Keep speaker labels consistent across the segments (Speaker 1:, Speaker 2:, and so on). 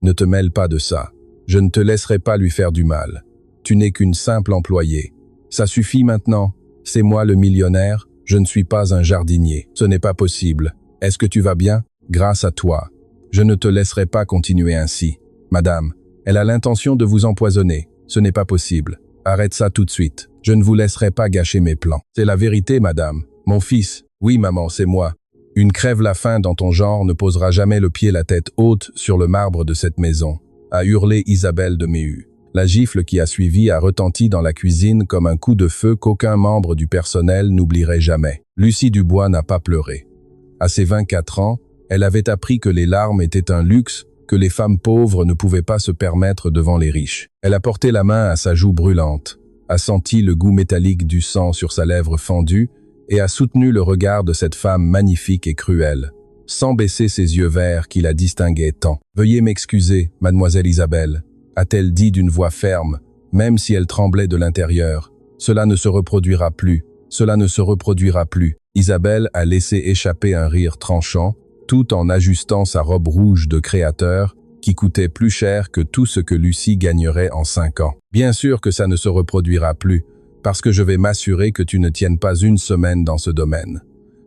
Speaker 1: Ne te mêle pas de ça. Je ne te laisserai pas lui faire du mal. Tu n'es qu'une simple employée. Ça suffit maintenant. C'est moi le millionnaire. Je ne suis pas un jardinier. Ce n'est pas possible. Est-ce que tu vas bien? Grâce à toi. Je ne te laisserai pas continuer ainsi. Madame, elle a l'intention de vous empoisonner. Ce n'est pas possible. Arrête ça tout de suite. Je ne vous laisserai pas gâcher mes plans. C'est la vérité, madame. Mon fils. Oui, maman, c'est moi. Une crève-la-faim dans ton genre ne posera jamais le pied la tête haute sur le marbre de cette maison, a hurlé Isabelle de Méhu. La gifle qui a suivi a retenti dans la cuisine comme un coup de feu qu'aucun membre du personnel n'oublierait jamais. Lucie Dubois n'a pas pleuré. À ses 24 ans, elle avait appris que les larmes étaient un luxe que les femmes pauvres ne pouvaient pas se permettre devant les riches. Elle a porté la main à sa joue brûlante, a senti le goût métallique du sang sur sa lèvre fendue et a soutenu le regard de cette femme magnifique et cruelle, sans baisser ses yeux verts qui la distinguaient tant. « Veuillez m'excuser, mademoiselle Isabelle », a-t-elle dit d'une voix ferme, même si elle tremblait de l'intérieur. « Cela ne se reproduira plus, cela ne se reproduira plus. » Isabelle a laissé échapper un rire tranchant, tout en ajustant sa robe rouge de créateur, qui coûtait plus cher que tout ce que Lucie gagnerait en 5 ans. « Bien sûr que ça ne se reproduira plus, parce que je vais m'assurer que tu ne tiennes pas une semaine dans ce domaine.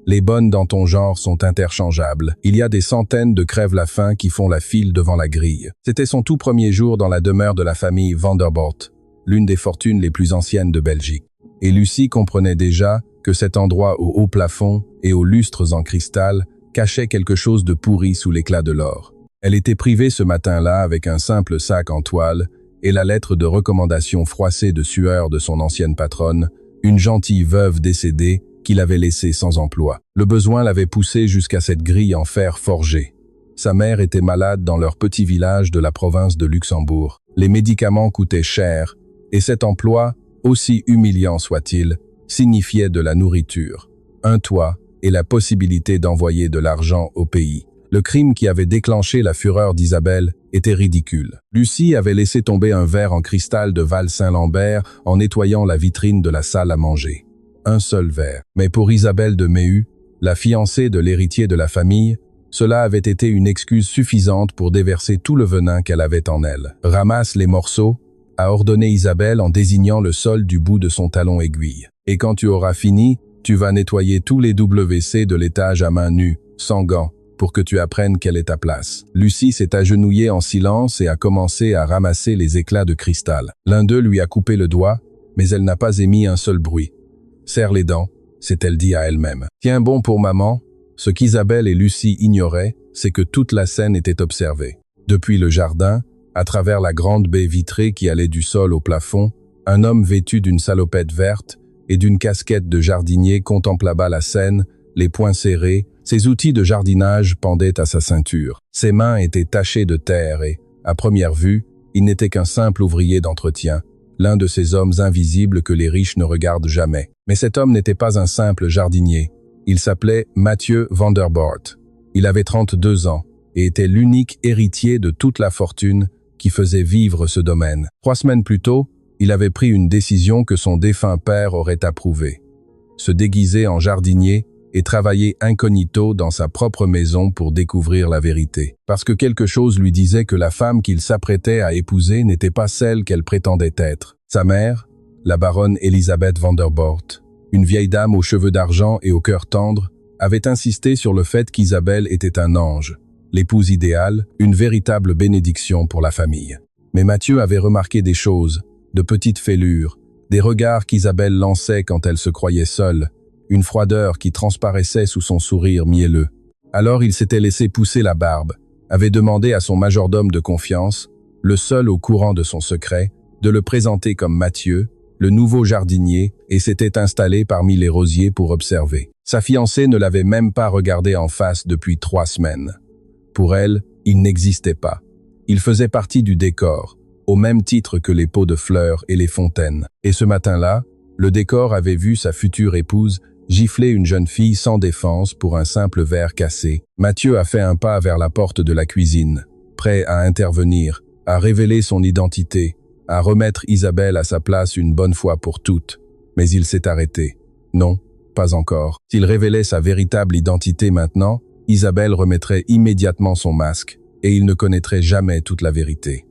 Speaker 1: Les bonnes dans ton genre sont interchangeables. Il y a des centaines de crève-la-faim qui font la file devant la grille. » C'était son tout premier jour dans la demeure de la famille Vanderbilt, l'une des fortunes les plus anciennes de Belgique. Et Lucie comprenait déjà que cet endroit au haut plafond et aux lustres en cristal cachait quelque chose de pourri sous l'éclat de l'or. Elle était privée ce matin-là avec un simple sac en toile et la lettre de recommandation froissée de sueur de son ancienne patronne, une gentille veuve décédée qui l'avait laissée sans emploi. Le besoin l'avait poussée jusqu'à cette grille en fer forgé. Sa mère était malade dans leur petit village de la province de Luxembourg. Les médicaments coûtaient cher et cet emploi, aussi humiliant soit-il, signifiait de la nourriture, un toit et la possibilité d'envoyer de l'argent au pays. Le crime qui avait déclenché la fureur d'Isabelle était ridicule. Lucie avait laissé tomber un verre en cristal de Val-Saint-Lambert en nettoyant la vitrine de la salle à manger. Un seul verre. Mais pour Isabelle de Méhu, la fiancée de l'héritier de la famille, cela avait été une excuse suffisante pour déverser tout le venin qu'elle avait en elle. « Ramasse les morceaux », a ordonné Isabelle en désignant le sol du bout de son talon aiguille. « Et quand tu auras fini, tu vas nettoyer tous les WC de l'étage à main nue, sans gants, pour que tu apprennes quelle est ta place. » Lucie s'est agenouillée en silence et a commencé à ramasser les éclats de cristal. L'un d'eux lui a coupé le doigt, mais elle n'a pas émis un seul bruit. « Serre les dents », s'est-elle dit à elle-même. « Tiens bon pour maman ». Ce qu'Isabelle et Lucie ignoraient, c'est que toute la scène était observée. Depuis le jardin, à travers la grande baie vitrée qui allait du sol au plafond, un homme vêtu d'une salopette verte et d'une casquette de jardinier contempla bas la scène, les poings serrés, ses outils de jardinage pendaient à sa ceinture. Ses mains étaient tachées de terre et, à première vue, il n'était qu'un simple ouvrier d'entretien, l'un de ces hommes invisibles que les riches ne regardent jamais. Mais cet homme n'était pas un simple jardinier. Il s'appelait Mathieu Vanderbilt. Il avait 32 ans et était l'unique héritier de toute la fortune qui faisait vivre ce domaine. 3 semaines plus tôt, il avait pris une décision que son défunt père aurait approuvée. Se déguiser en jardinier et travailler incognito dans sa propre maison pour découvrir la vérité. Parce que quelque chose lui disait que la femme qu'il s'apprêtait à épouser n'était pas celle qu'elle prétendait être. Sa mère, la baronne Elisabeth Vanderbilt, une vieille dame aux cheveux d'argent et au cœur tendre, avait insisté sur le fait qu'Isabelle était un ange, l'épouse idéale, une véritable bénédiction pour la famille. Mais Mathieu avait remarqué des choses, de petites fêlures, des regards qu'Isabelle lançait quand elle se croyait seule, une froideur qui transparaissait sous son sourire mielleux. Alors il s'était laissé pousser la barbe, avait demandé à son majordome de confiance, le seul au courant de son secret, de le présenter comme Mathieu, le nouveau jardinier, et s'était installé parmi les rosiers pour observer. Sa fiancée ne l'avait même pas regardé en face depuis 3 semaines. Pour elle, il n'existait pas. Il faisait partie du décor, au même titre que les pots de fleurs et les fontaines. Et ce matin-là, le décor avait vu sa future épouse gifler une jeune fille sans défense pour un simple verre cassé. Mathieu a fait un pas vers la porte de la cuisine, prêt à intervenir, à révéler son identité, à remettre Isabelle à sa place une bonne fois pour toutes. Mais il s'est arrêté. Non, pas encore. S'il révélait sa véritable identité maintenant, Isabelle remettrait immédiatement son masque, et il ne connaîtrait jamais toute la vérité.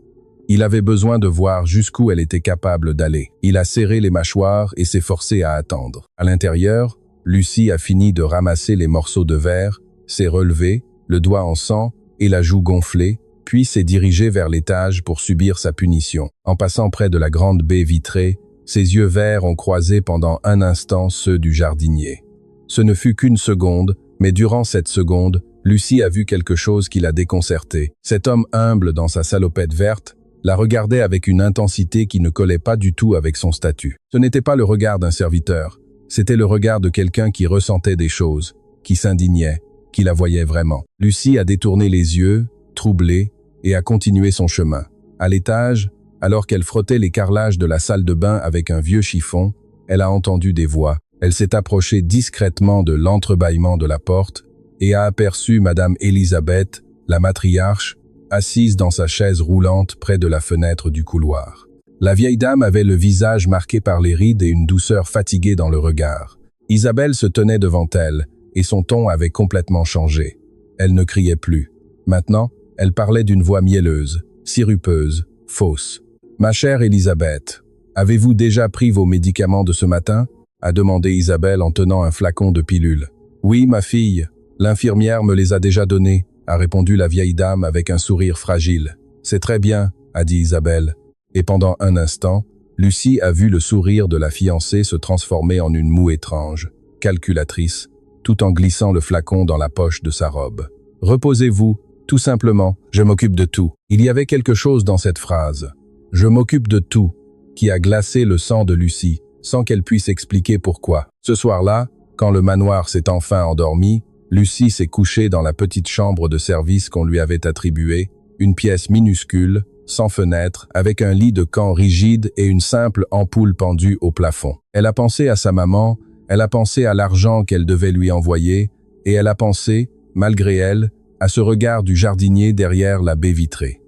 Speaker 1: Il avait besoin de voir jusqu'où elle était capable d'aller. Il a serré les mâchoires et s'est forcé à attendre. À l'intérieur, Lucie a fini de ramasser les morceaux de verre, s'est relevée, le doigt en sang et la joue gonflée, puis s'est dirigée vers l'étage pour subir sa punition. En passant près de la grande baie vitrée, ses yeux verts ont croisé pendant un instant ceux du jardinier. Ce ne fut qu'une seconde, mais durant cette seconde, Lucie a vu quelque chose qui l'a déconcertée. Cet homme humble dans sa salopette verte la regardait avec une intensité qui ne collait pas du tout avec son statut. Ce n'était pas le regard d'un serviteur, c'était le regard de quelqu'un qui ressentait des choses, qui s'indignait, qui la voyait vraiment. Lucie a détourné les yeux, troublée, et a continué son chemin. À l'étage, alors qu'elle frottait les carrelages de la salle de bain avec un vieux chiffon, elle a entendu des voix. Elle s'est approchée discrètement de l'entrebâillement de la porte et a aperçu Madame Elisabeth, la matriarche, assise dans sa chaise roulante près de la fenêtre du couloir. La vieille dame avait le visage marqué par les rides et une douceur fatiguée dans le regard. Isabelle se tenait devant elle, et son ton avait complètement changé. Elle ne criait plus. Maintenant, elle parlait d'une voix mielleuse, sirupeuse, fausse. « Ma chère Elisabeth, avez-vous déjà pris vos médicaments de ce matin ?» a demandé Isabelle en tenant un flacon de pilules. « Oui, ma fille, l'infirmière me les a déjà donnés », a répondu la vieille dame avec un sourire fragile. « C'est très bien », a dit Isabelle. Et pendant un instant, Lucie a vu le sourire de la fiancée se transformer en une moue étrange, calculatrice, tout en glissant le flacon dans la poche de sa robe. « Reposez-vous, tout simplement, je m'occupe de tout. » Il y avait quelque chose dans cette phrase, « Je m'occupe de tout », qui a glacé le sang de Lucie, sans qu'elle puisse expliquer pourquoi. Ce soir-là, quand le manoir s'est enfin endormi, Lucie s'est couchée dans la petite chambre de service qu'on lui avait attribuée, une pièce minuscule, sans fenêtre, avec un lit de camp rigide et une simple ampoule pendue au plafond. Elle a pensé à sa maman, elle a pensé à l'argent qu'elle devait lui envoyer, et elle a pensé, malgré elle, à ce regard du jardinier derrière la baie vitrée.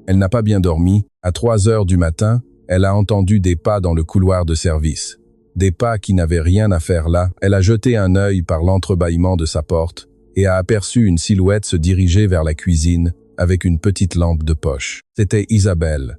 Speaker 1: Elle n'a pas bien dormi. À 3 heures du matin, elle a entendu des pas dans le couloir de service. Des pas qui n'avaient rien à faire là. Elle a jeté un œil par l'entrebâillement de sa porte et a aperçu une silhouette se diriger vers la cuisine avec une petite lampe de poche. C'était Isabelle.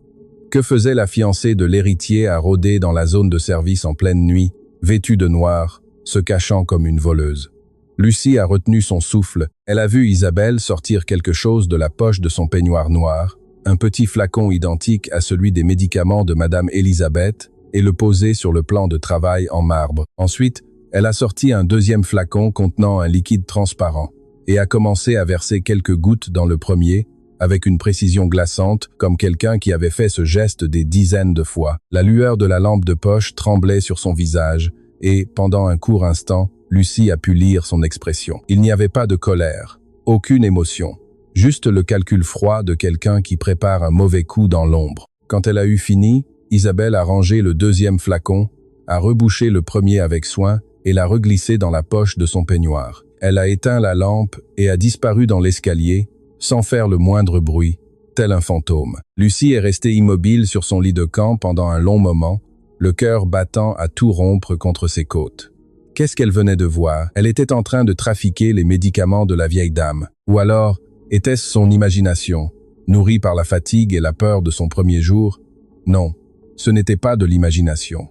Speaker 1: Que faisait la fiancée de l'héritier à rôder dans la zone de service en pleine nuit, vêtue de noir, se cachant comme une voleuse? Lucie a retenu son souffle. Elle a vu Isabelle sortir quelque chose de la poche de son peignoir noir, un petit flacon identique à celui des médicaments de Madame Elisabeth, et le poser sur le plan de travail en marbre. Ensuite, elle a sorti un deuxième flacon contenant un liquide transparent, et a commencé à verser quelques gouttes dans le premier, avec une précision glaçante, comme quelqu'un qui avait fait ce geste des dizaines de fois. La lueur de la lampe de poche tremblait sur son visage, et, pendant un court instant, Lucie a pu lire son expression. Il n'y avait pas de colère, aucune émotion, juste le calcul froid de quelqu'un qui prépare un mauvais coup dans l'ombre. Quand elle a eu fini, Isabelle a rangé le deuxième flacon, a rebouché le premier avec soin et l'a reglissé dans la poche de son peignoir. Elle a éteint la lampe et a disparu dans l'escalier, sans faire le moindre bruit, tel un fantôme. Lucie est restée immobile sur son lit de camp pendant un long moment, le cœur battant à tout rompre contre ses côtes. Qu'est-ce qu'elle venait de voir? Elle était en train de trafiquer les médicaments de la vieille dame. Ou alors, était-ce son imagination, nourrie par la fatigue et la peur de son premier jour? Non, ce n'était pas de l'imagination.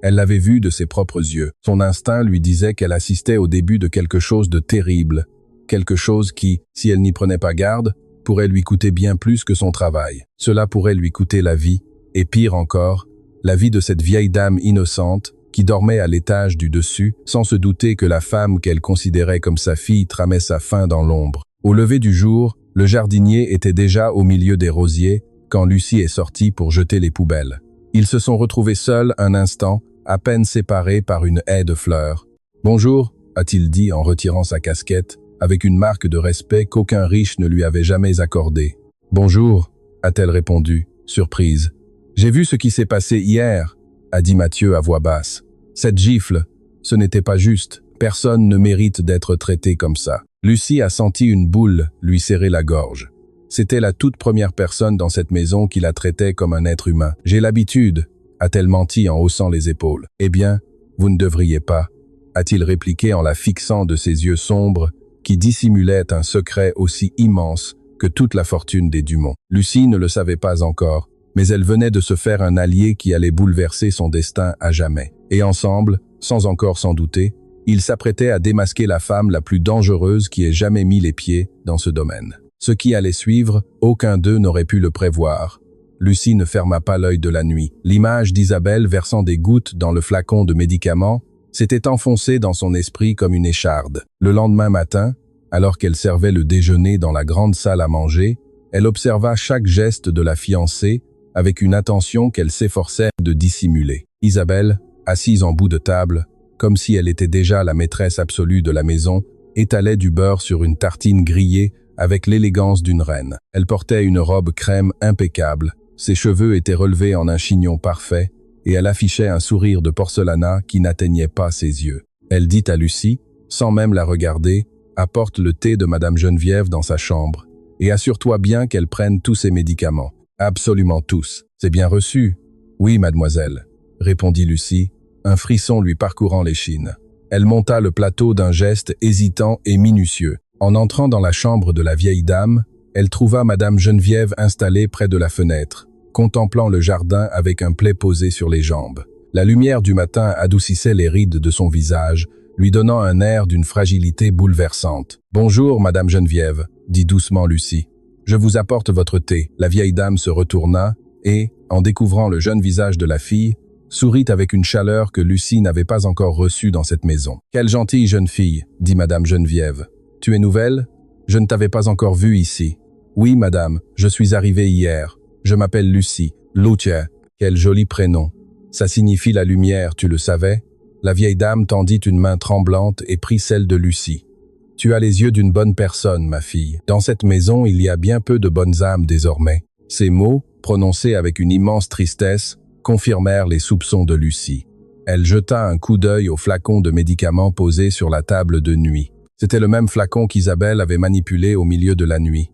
Speaker 1: Elle l'avait vu de ses propres yeux. Son instinct lui disait qu'elle assistait au début de quelque chose de terrible, quelque chose qui, si elle n'y prenait pas garde, pourrait lui coûter bien plus que son travail. Cela pourrait lui coûter la vie, et pire encore, la vie de cette vieille dame innocente qui dormait à l'étage du dessus, sans se douter que la femme qu'elle considérait comme sa fille tramait sa fin dans l'ombre. Au lever du jour, le jardinier était déjà au milieu des rosiers quand Lucie est sortie pour jeter les poubelles. Ils se sont retrouvés seuls un instant, à peine séparés par une haie de fleurs. « Bonjour », a-t-il dit en retirant sa casquette, avec une marque de respect qu'aucun riche ne lui avait jamais accordée. « Bonjour », a-t-elle répondu, surprise. « J'ai vu ce qui s'est passé hier », a dit Mathieu à voix basse. « Cette gifle, ce n'était pas juste. Personne ne mérite d'être traité comme ça. » Lucie a senti une boule lui serrer la gorge. C'était la toute première personne dans cette maison qui la traitait comme un être humain. « J'ai l'habitude », a-t-elle menti en haussant les épaules. « Eh bien, vous ne devriez pas », a-t-il répliqué en la fixant de ses yeux sombres qui dissimulaient un secret aussi immense que toute la fortune des Dumont. Lucie ne le savait pas encore, mais elle venait de se faire un allié qui allait bouleverser son destin à jamais. Et ensemble, sans encore s'en douter, ils s'apprêtaient à démasquer la femme la plus dangereuse qui ait jamais mis les pieds dans ce domaine. Ce qui allait suivre, aucun d'eux n'aurait pu le prévoir. Lucie ne ferma pas l'œil de la nuit. L'image d'Isabelle versant des gouttes dans le flacon de médicaments s'était enfoncée dans son esprit comme une écharde. Le lendemain matin, alors qu'elle servait le déjeuner dans la grande salle à manger, elle observa chaque geste de la fiancée avec une attention qu'elle s'efforçait de dissimuler. Isabelle, assise en bout de table, comme si elle était déjà la maîtresse absolue de la maison, étalait du beurre sur une tartine grillée avec l'élégance d'une reine. Elle portait une robe crème impeccable, ses cheveux étaient relevés en un chignon parfait, et elle affichait un sourire de porcelana qui n'atteignait pas ses yeux. Elle dit à Lucie, sans même la regarder, « Apporte le thé de Madame Geneviève dans sa chambre, et assure-toi bien qu'elle prenne tous ses médicaments. Absolument tous. C'est bien reçu. »« Oui, mademoiselle, » répondit Lucie, un frisson lui parcourant l'échine. Elle monta le plateau d'un geste hésitant et minutieux. En entrant dans la chambre de la vieille dame, elle trouva Madame Geneviève installée près de la fenêtre, contemplant le jardin avec un plaid posé sur les jambes. La lumière du matin adoucissait les rides de son visage, lui donnant un air d'une fragilité bouleversante. « Bonjour, Madame Geneviève, » dit doucement Lucie. « Je vous apporte votre thé. » La vieille dame se retourna et, en découvrant le jeune visage de la fille, sourit avec une chaleur que Lucie n'avait pas encore reçue dans cette maison. « Quelle gentille jeune fille, » dit Madame Geneviève. « Tu es nouvelle? Je ne t'avais pas encore vue ici. »« Oui, madame, je suis arrivée hier. Je m'appelle Lucie. Lucia, quel joli prénom. Ça signifie la lumière, tu le savais ?» La vieille dame tendit une main tremblante et prit celle de Lucie. « Tu as les yeux d'une bonne personne, ma fille. Dans cette maison, il y a bien peu de bonnes âmes désormais. » Ces mots, prononcés avec une immense tristesse, confirmèrent les soupçons de Lucie. Elle jeta un coup d'œil au flacon de médicaments posé sur la table de nuit. C'était le même flacon qu'Isabelle avait manipulé au milieu de la nuit.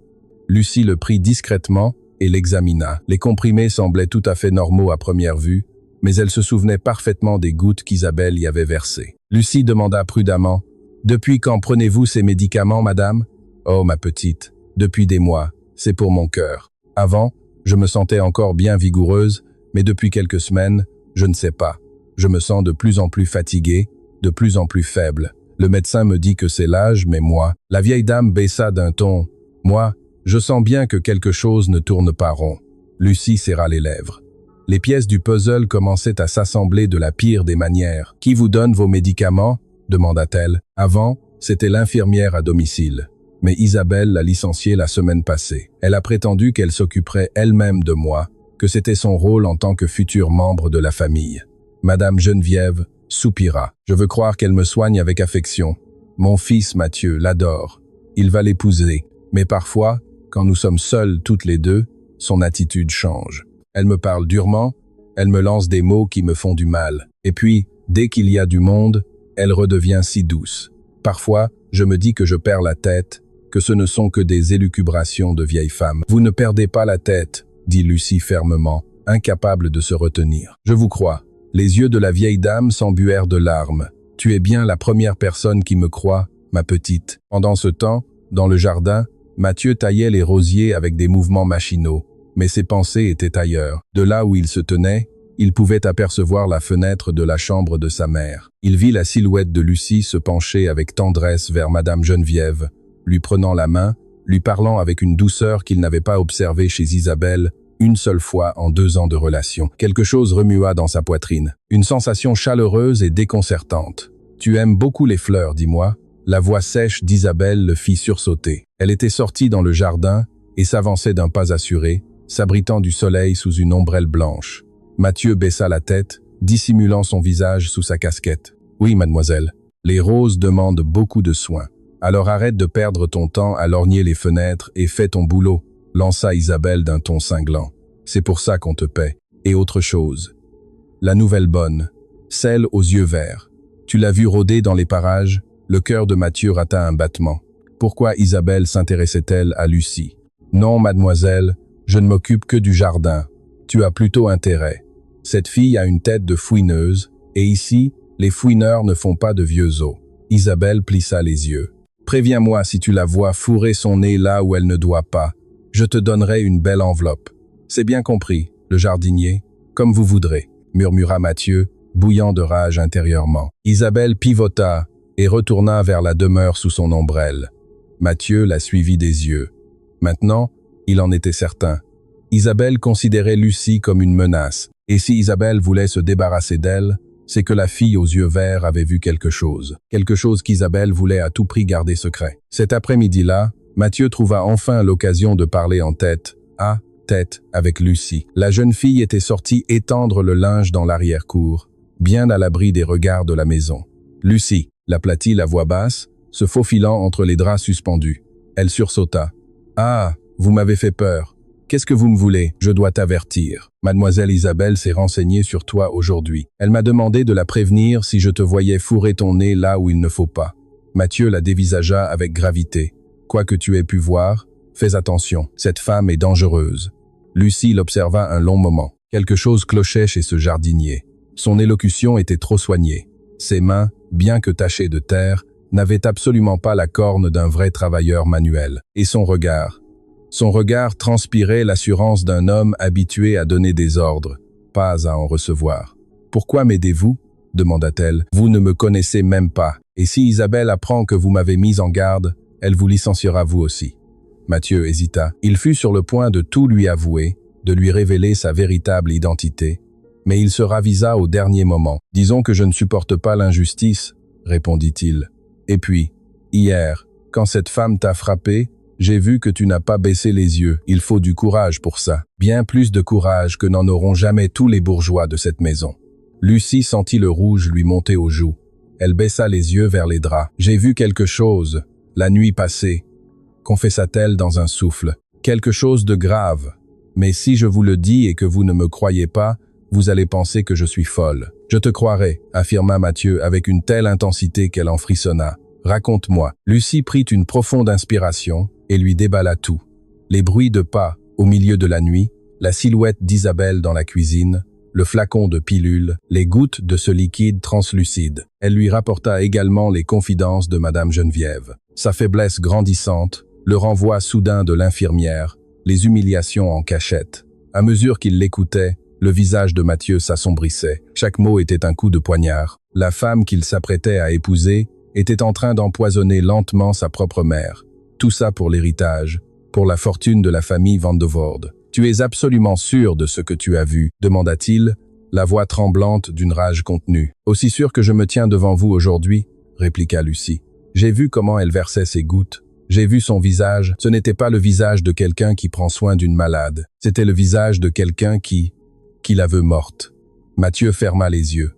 Speaker 1: Lucie le prit discrètement et l'examina. Les comprimés semblaient tout à fait normaux à première vue, mais elle se souvenait parfaitement des gouttes qu'Isabelle y avait versées. Lucie demanda prudemment, « Depuis quand prenez-vous ces médicaments, madame ?»« Oh, ma petite, depuis des mois, c'est pour mon cœur. Avant, je me sentais encore bien vigoureuse, mais depuis quelques semaines, je ne sais pas. Je me sens de plus en plus fatiguée, de plus en plus faible. Le médecin me dit que c'est l'âge, mais moi… » La vieille dame baissa d'un ton, « Moi, je sens bien que quelque chose ne tourne pas rond. » Lucie serra les lèvres. Les pièces du puzzle commençaient à s'assembler de la pire des manières. « Qui vous donne vos médicaments ?» demanda-t-elle. Avant, c'était l'infirmière à domicile. Mais Isabelle l'a licenciée la semaine passée. Elle a prétendu qu'elle s'occuperait elle-même de moi, que c'était son rôle en tant que futur membre de la famille. Madame Geneviève soupira. « Je veux croire qu'elle me soigne avec affection. Mon fils Mathieu l'adore. Il va l'épouser. Mais parfois, quand nous sommes seuls toutes les deux, son attitude change. Elle me parle durement, elle me lance des mots qui me font du mal. Et puis, dès qu'il y a du monde, elle redevient si douce. Parfois, je me dis que je perds la tête, que ce ne sont que des élucubrations de vieilles femmes. « Vous ne perdez pas la tête, » dit Lucie fermement, incapable de se retenir. « Je vous crois. » Les yeux de la vieille dame s'embuèrent de larmes. « Tu es bien la première personne qui me croit, ma petite. » Pendant ce temps, dans le jardin, Mathieu taillait les rosiers avec des mouvements machinaux, mais ses pensées étaient ailleurs. De là où il se tenait, il pouvait apercevoir la fenêtre de la chambre de sa mère. Il vit la silhouette de Lucie se pencher avec tendresse vers Madame Geneviève, lui prenant la main, lui parlant avec une douceur qu'il n'avait pas observée chez Isabelle une seule fois en 2 ans de relation. Quelque chose remua dans sa poitrine, une sensation chaleureuse et déconcertante. « Tu aimes beaucoup les fleurs, dis-moi ?» La voix sèche d'Isabelle le fit sursauter. Elle était sortie dans le jardin et s'avançait d'un pas assuré, s'abritant du soleil sous une ombrelle blanche. Mathieu baissa la tête, dissimulant son visage sous sa casquette. « Oui, mademoiselle, les roses demandent beaucoup de soins. Alors arrête de perdre ton temps à lorgner les fenêtres et fais ton boulot, » lança Isabelle d'un ton cinglant. « C'est pour ça qu'on te paie. Et autre chose. La nouvelle bonne, celle aux yeux verts. Tu l'as vue rôder dans les parages ?» Le cœur de Mathieu rata un battement. Pourquoi Isabelle s'intéressait-elle à Lucie? « Non, mademoiselle, je ne m'occupe que du jardin. Tu as plutôt intérêt. Cette fille a une tête de fouineuse, et ici, les fouineurs ne font pas de vieux os. » Isabelle plissa les yeux. « Préviens-moi si tu la vois fourrer son nez là où elle ne doit pas, Je te donnerai une belle enveloppe. C'est bien compris, le jardinier, comme vous voudrez, murmura Mathieu, bouillant de rage intérieurement. Isabelle pivota et retourna vers la demeure sous son ombrelle. Mathieu la suivit des yeux. Maintenant, il en était certain. Isabelle considérait Lucie comme une menace, et si Isabelle voulait se débarrasser d'elle, c'est que la fille aux yeux verts avait vu quelque chose qu'Isabelle voulait à tout prix garder secret. Cet après-midi-là, Mathieu trouva enfin l'occasion de parler en tête à tête avec Lucie. La jeune fille était sortie étendre le linge dans l'arrière-cour, bien à l'abri des regards de la maison. Lucie, l'aplatit à voix basse, se faufilant entre les draps suspendus. Elle sursauta. « Ah, vous m'avez fait peur. Qu'est-ce que vous me voulez? Je dois t'avertir. Mademoiselle Isabelle s'est renseignée sur toi aujourd'hui. Elle m'a demandé de la prévenir si je te voyais fourrer ton nez là où il ne faut pas. » Mathieu la dévisagea avec gravité. « Quoi que tu aies pu voir, fais attention, cette femme est dangereuse. » Lucie l'observa un long moment. Quelque chose clochait chez ce jardinier. Son élocution était trop soignée. Ses mains, bien que tachées de terre, n'avaient absolument pas la corne d'un vrai travailleur manuel. Et son regard transpirait l'assurance d'un homme habitué à donner des ordres, pas à en recevoir. « Pourquoi m'aidez-vous » demanda-t-elle. « Vous ne me connaissez même pas, et si Isabelle apprend que vous m'avez mis en garde, elle vous licenciera vous aussi. » Mathieu hésita. Il fut sur le point de tout lui avouer, de lui révéler sa véritable identité, mais il se ravisa au dernier moment. « Disons que je ne supporte pas l'injustice, » répondit-il. « Et puis, hier, quand cette femme t'a frappé, j'ai vu que tu n'as pas baissé les yeux. Il faut du courage pour ça. Bien plus de courage que n'en auront jamais tous les bourgeois de cette maison. » Lucie sentit le rouge lui monter aux joues. Elle baissa les yeux vers les draps. « J'ai vu quelque chose, la nuit passée, » confessa-t-elle dans un souffle. « Quelque chose de grave. Mais si je vous le dis et que vous ne me croyez pas, vous allez penser que je suis folle. »« Je te croirai, » affirma Mathieu avec une telle intensité qu'elle en frissonna. « Raconte-moi. » Lucie prit une profonde inspiration et lui déballa tout. Les bruits de pas, au milieu de la nuit, la silhouette d'Isabelle dans la cuisine, le flacon de pilule, les gouttes de ce liquide translucide. Elle lui rapporta également les confidences de Madame Geneviève. Sa faiblesse grandissante, le renvoi soudain de l'infirmière, les humiliations en cachette. À mesure qu'il l'écoutait, le visage de Mathieu s'assombrissait. Chaque mot était un coup de poignard. La femme qu'il s'apprêtait à épouser était en train d'empoisonner lentement sa propre mère. Tout ça pour l'héritage, pour la fortune de la famille Van de Voorde. « Tu es absolument sûr de ce que tu as vu ?» demanda-t-il, la voix tremblante d'une rage contenue. « Aussi sûr que je me tiens devant vous aujourd'hui ?» répliqua Lucie. « J'ai vu comment elle versait ses gouttes. J'ai vu son visage. Ce n'était pas le visage de quelqu'un qui prend soin d'une malade. C'était le visage de quelqu'un qui la veut morte. » Mathieu ferma les yeux.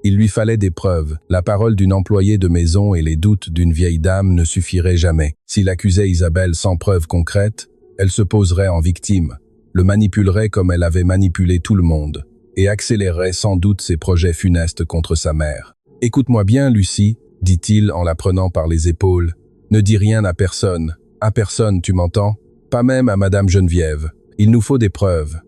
Speaker 1: Il lui fallait des preuves. La parole d'une employée de maison et les doutes d'une vieille dame ne suffiraient jamais. S'il accusait Isabelle sans preuves concrètes, elle se poserait en victime, le manipulerait comme elle avait manipulé tout le monde, et accélérerait sans doute ses projets funestes contre sa mère. « Écoute-moi bien, Lucie, » dit-il en la prenant par les épaules. « Ne dis rien à personne. À personne, tu m'entends? Pas même à Madame Geneviève. Il nous faut des preuves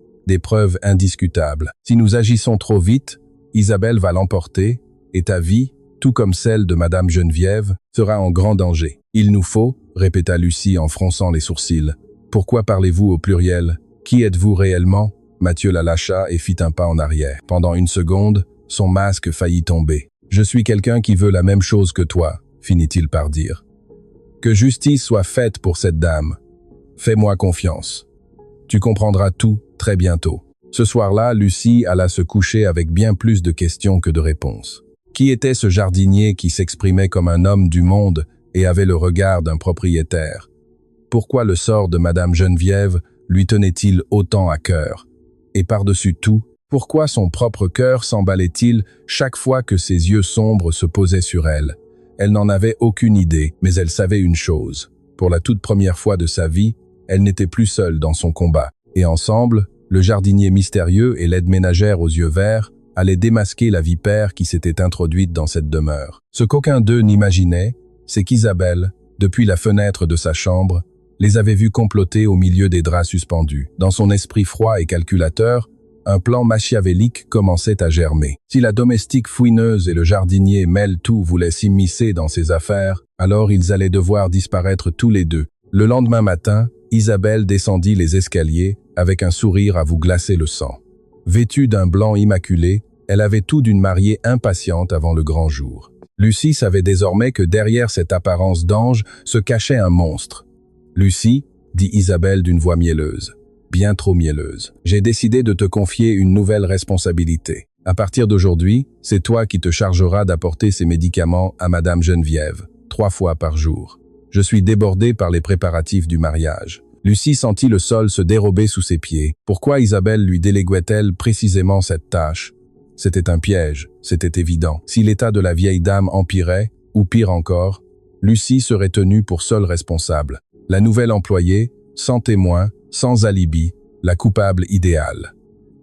Speaker 1: indiscutables. Si nous agissons trop vite, Isabelle va l'emporter, et ta vie, tout comme celle de Madame Geneviève, sera en grand danger. Il nous faut, » répéta Lucie en fronçant les sourcils. « Pourquoi parlez-vous au pluriel? Qui êtes-vous réellement ?» Mathieu la lâcha et fit un pas en arrière. Pendant une seconde, son masque faillit tomber. « Je suis quelqu'un qui veut la même chose que toi, » finit-il par dire. « Que justice soit faite pour cette dame. Fais-moi confiance. Tu comprendras tout très bientôt. » Ce soir-là, Lucie alla se coucher avec bien plus de questions que de réponses. Qui était ce jardinier qui s'exprimait comme un homme du monde et avait le regard d'un propriétaire? Pourquoi le sort de Madame Geneviève lui tenait-il autant à cœur? Et par-dessus tout, pourquoi son propre cœur s'emballait-il chaque fois que ses yeux sombres se posaient sur elle? Elle n'en avait aucune idée, mais elle savait une chose. Pour la toute première fois de sa vie, elle n'était plus seule dans son combat. Et ensemble, le jardinier mystérieux et l'aide ménagère aux yeux verts allaient démasquer la vipère qui s'était introduite dans cette demeure. Ce qu'aucun d'eux n'imaginait, c'est qu'Isabelle, depuis la fenêtre de sa chambre, les avait vus comploter au milieu des draps suspendus. Dans son esprit froid et calculateur, un plan machiavélique commençait à germer. Si la domestique fouineuse et le jardinier mêle-tout voulaient s'immiscer dans ses affaires, alors ils allaient devoir disparaître tous les deux. Le lendemain matin, Isabelle descendit les escaliers avec un sourire à vous glacer le sang. Vêtue d'un blanc immaculé, elle avait tout d'une mariée impatiente avant le grand jour. Lucie savait désormais que derrière cette apparence d'ange se cachait un monstre. « Lucie, » dit Isabelle d'une voix mielleuse, bien trop mielleuse, « j'ai décidé de te confier une nouvelle responsabilité. À partir d'aujourd'hui, c'est toi qui te chargeras d'apporter ces médicaments à Madame Geneviève, 3 fois par jour. Je suis débordée par les préparatifs du mariage. » Lucie sentit le sol se dérober sous ses pieds. Pourquoi Isabelle lui déléguait-elle précisément cette tâche? C'était un piège, c'était évident. Si l'état de la vieille dame empirait, ou pire encore, Lucie serait tenue pour seule responsable. La nouvelle employée, sans témoin, sans alibi, la coupable idéale.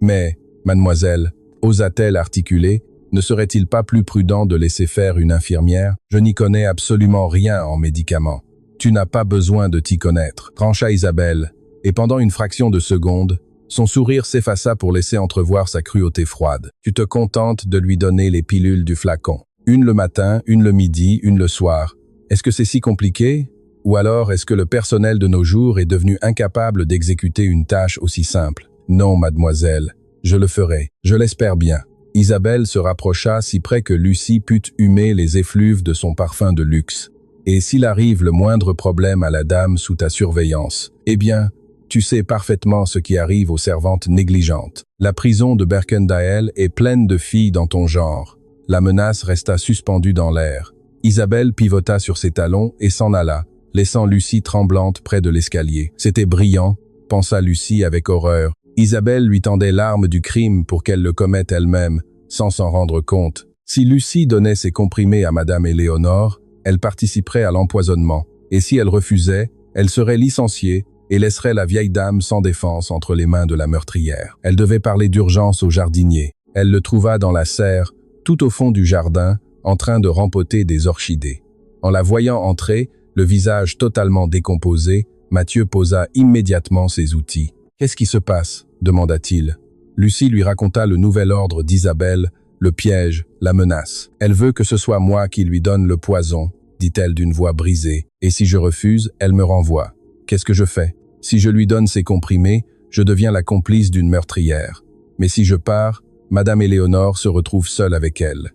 Speaker 1: Mais, mademoiselle, osa-t-elle articuler, ne serait-il pas plus prudent de laisser faire une infirmière? Je n'y connais absolument rien en médicaments. Tu n'as pas besoin de t'y connaître, trancha Isabelle, et pendant une fraction de seconde, son sourire s'effaça pour laisser entrevoir sa cruauté froide. Tu te contentes de lui donner les pilules du flacon. Une le matin, une le midi, une le soir. Est-ce que c'est si compliqué? Ou alors est-ce que le personnel de nos jours est devenu incapable d'exécuter une tâche aussi simple? Non, mademoiselle, je le ferai, je l'espère bien. Isabelle se rapprocha si près que Lucie put humer les effluves de son parfum de luxe. Et s'il arrive le moindre problème à la dame sous ta surveillance, eh bien, tu sais parfaitement ce qui arrive aux servantes négligentes. La prison de Berkendael est pleine de filles dans ton genre. La menace resta suspendue dans l'air. Isabelle pivota sur ses talons et s'en alla, laissant Lucie tremblante près de l'escalier. C'était brillant, pensa Lucie avec horreur. Isabelle lui tendait l'arme du crime pour qu'elle le commette elle-même, sans s'en rendre compte. Si Lucie donnait ses comprimés à Madame Éléonore, elle participerait à l'empoisonnement. Et si elle refusait, elle serait licenciée et laisserait la vieille dame sans défense entre les mains de la meurtrière. Elle devait parler d'urgence au jardinier. Elle le trouva dans la serre, tout au fond du jardin, en train de rempoter des orchidées. En la voyant entrer, le visage totalement décomposé, Mathieu posa immédiatement ses outils. « Qu'est-ce qui se passe ?» demanda-t-il. Lucie lui raconta le nouvel ordre d'Isabelle, le piège, la menace. « Elle veut que ce soit moi qui lui donne le poison, » dit-elle d'une voix brisée. « Et si je refuse, elle me renvoie. Qu'est-ce que je fais? Si je lui donne ces comprimés, je deviens la complice d'une meurtrière. Mais si je pars, Madame Éléonore se retrouve seule avec elle. »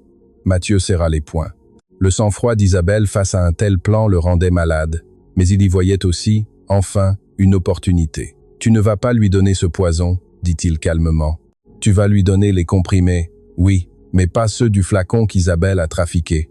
Speaker 1: Mathieu serra les poings. Le sang-froid d'Isabelle face à un tel plan le rendait malade, mais il y voyait aussi, enfin, une opportunité. « Tu ne vas pas lui donner ce poison, » dit-il calmement. « Tu vas lui donner les comprimés, oui, mais pas ceux du flacon qu'Isabelle a trafiqué. »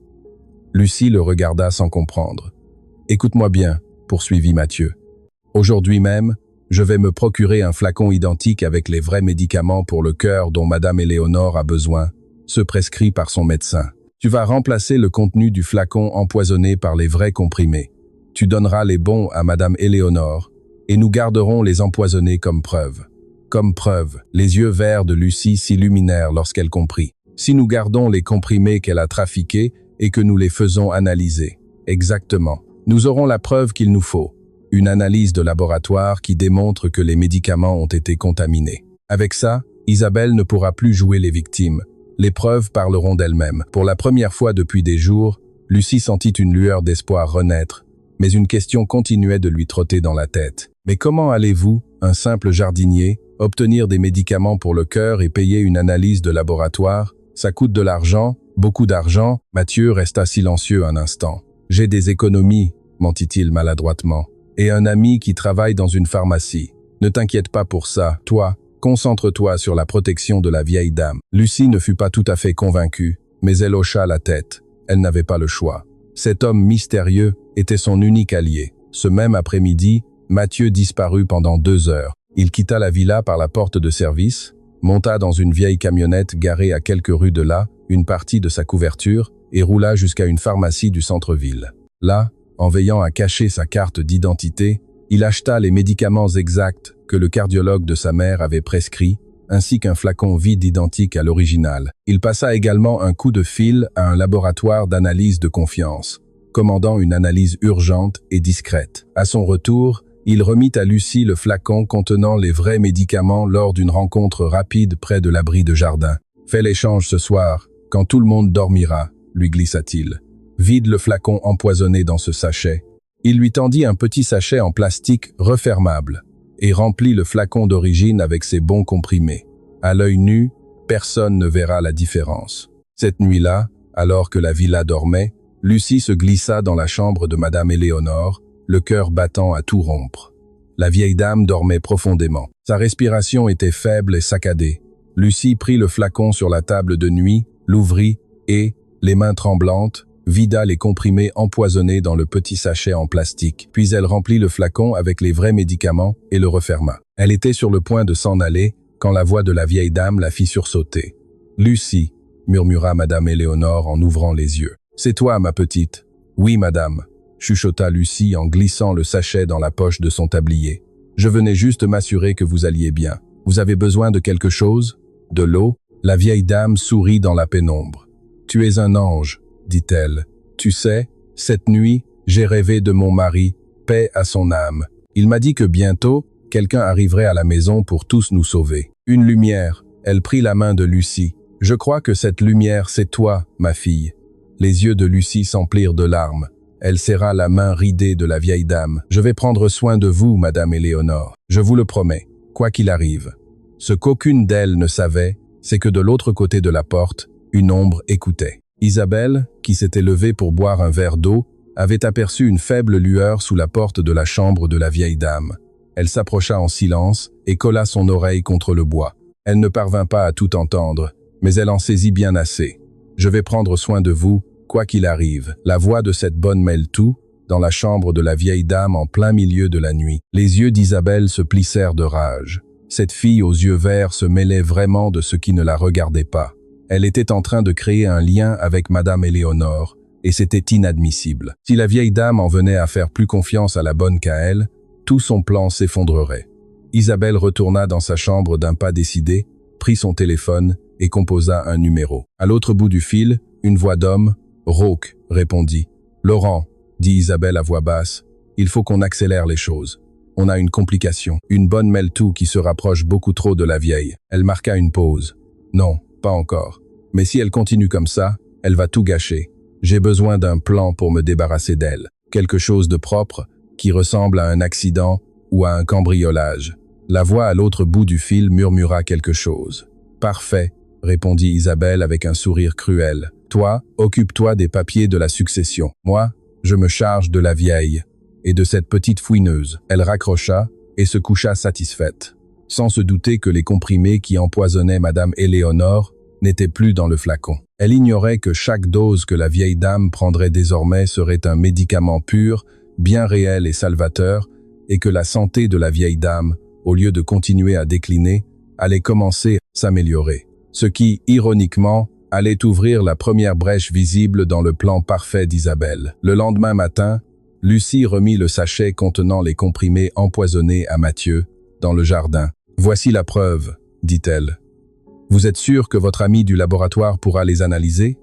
Speaker 1: Lucie le regarda sans comprendre. « Écoute-moi bien, » poursuivit Mathieu. « Aujourd'hui même, je vais me procurer un flacon identique avec les vrais médicaments pour le cœur dont Madame Éléonore a besoin, ceux prescrits par son médecin. Tu vas remplacer le contenu du flacon empoisonné par les vrais comprimés. Tu donneras les bons à Madame Éléonore, et nous garderons les empoisonnés comme preuve. » Comme preuve, les yeux verts de Lucie s'illuminèrent lorsqu'elle comprit. « Si nous gardons les comprimés qu'elle a trafiqués et que nous les faisons analyser. » Exactement. Nous aurons la preuve qu'il nous faut. Une analyse de laboratoire qui démontre que les médicaments ont été contaminés. Avec ça, Isabelle ne pourra plus jouer les victimes. Les preuves parleront d'elles-mêmes. Pour la première fois depuis des jours, Lucie sentit une lueur d'espoir renaître, mais une question continuait de lui trotter dans la tête. Mais comment allez-vous, un simple jardinier, obtenir des médicaments pour le cœur et payer une analyse de laboratoire? Ça coûte de l'argent, beaucoup d'argent. Mathieu resta silencieux un instant. « J'ai des économies, » mentit-il maladroitement, « et un ami qui travaille dans une pharmacie. Ne t'inquiète pas pour ça, toi, concentre-toi sur la protection de la vieille dame. » Lucie ne fut pas tout à fait convaincue, mais elle hocha la tête. Elle n'avait pas le choix. Cet homme mystérieux était son unique allié. Ce même après-midi, Mathieu disparut pendant 2 heures. Il quitta la villa par la porte de service, monta dans une vieille camionnette garée à quelques rues de là, une partie de sa couverture, et roula jusqu'à une pharmacie du centre-ville. Là, en veillant à cacher sa carte d'identité, il acheta les médicaments exacts que le cardiologue de sa mère avait prescrits, ainsi qu'un flacon vide identique à l'original. Il passa également un coup de fil à un laboratoire d'analyse de confiance, commandant une analyse urgente et discrète. À son retour, il remit à Lucie le flacon contenant les vrais médicaments lors d'une rencontre rapide près de l'abri de jardin. « Fais l'échange ce soir, quand tout le monde dormira, » lui glissa-t-il. « Vide le flacon empoisonné dans ce sachet. Il lui tendit un petit sachet en plastique refermable et remplit le flacon d'origine avec ses bons comprimés. À l'œil nu, personne ne verra la différence. Cette nuit-là, alors que la villa dormait, Lucie se glissa dans la chambre de Madame Éléonore, le cœur battant à tout rompre. La vieille dame dormait profondément. Sa respiration était faible et saccadée. Lucie prit le flacon sur la table de nuit, l'ouvrit et, les mains tremblantes, vida les comprimés empoisonnés dans le petit sachet en plastique. Puis elle remplit le flacon avec les vrais médicaments et le referma. Elle était sur le point de s'en aller quand la voix de la vieille dame la fit sursauter. « Lucie » murmura Madame Éléonore en ouvrant les yeux. « C'est toi, ma petite ?»« Oui, madame » chuchota Lucie en glissant le sachet dans la poche de son tablier. « Je venais juste m'assurer que vous alliez bien. Vous avez besoin de quelque chose? De l'eau ?» La vieille dame sourit dans la pénombre. « Tu es un ange, » dit-elle. « Tu sais, cette nuit, j'ai rêvé de mon mari, paix à son âme. Il m'a dit que bientôt, quelqu'un arriverait à la maison pour tous nous sauver. Une lumière. » Elle prit la main de Lucie. « Je crois que cette lumière, c'est toi, ma fille. » Les yeux de Lucie s'emplirent de larmes. Elle serra la main ridée de la vieille dame. « Je vais prendre soin de vous, Madame Éléonore. Je vous le promets, quoi qu'il arrive. » Ce qu'aucune d'elles ne savait, c'est que de l'autre côté de la porte, une ombre écoutait. Isabelle, qui s'était levée pour boire un verre d'eau, avait aperçu une faible lueur sous la porte de la chambre de la vieille dame. Elle s'approcha en silence et colla son oreille contre le bois. Elle ne parvint pas à tout entendre, mais elle en saisit bien assez. « Je vais prendre soin de vous, quoi qu'il arrive. » La voix de cette bonne mêle tout, dans la chambre de la vieille dame en plein milieu de la nuit. Les yeux d'Isabelle se plissèrent de rage. Cette fille aux yeux verts se mêlait vraiment de ce qui ne la regardait pas. Elle était en train de créer un lien avec Madame Éléonore, et c'était inadmissible. Si la vieille dame en venait à faire plus confiance à la bonne qu'à elle, tout son plan s'effondrerait. Isabelle retourna dans sa chambre d'un pas décidé, prit son téléphone et composa un numéro. À l'autre bout du fil, une voix d'homme, rauque, répondit. « Laurent, » dit Isabelle à voix basse, « il faut qu'on accélère les choses. On a une complication, une bonne mêle-tout qui se rapproche beaucoup trop de la vieille. » Elle marqua une pause. « Non, pas encore. Mais si elle continue comme ça, elle va tout gâcher. J'ai besoin d'un plan pour me débarrasser d'elle. Quelque chose de propre, qui ressemble à un accident ou à un cambriolage. » La voix à l'autre bout du fil murmura quelque chose. « Parfait, » répondit Isabelle avec un sourire cruel. « Toi, occupe-toi des papiers de la succession. Moi, je me charge de la vieille et de cette petite fouineuse. » Elle raccrocha et se coucha satisfaite, sans se douter que les comprimés qui empoisonnaient Madame Éléonore n'étaient plus dans le flacon. Elle ignorait que chaque dose que la vieille dame prendrait désormais serait un médicament pur, bien réel et salvateur, et que la santé de la vieille dame, au lieu de continuer à décliner, allait commencer à s'améliorer. Ce qui, ironiquement, allait ouvrir la première brèche visible dans le plan parfait d'Isabelle. Le lendemain matin, Lucie remit le sachet contenant les comprimés empoisonnés à Mathieu, dans le jardin. « Voici la preuve, » dit-elle. « Vous êtes sûr que votre ami du laboratoire pourra les analyser ?»«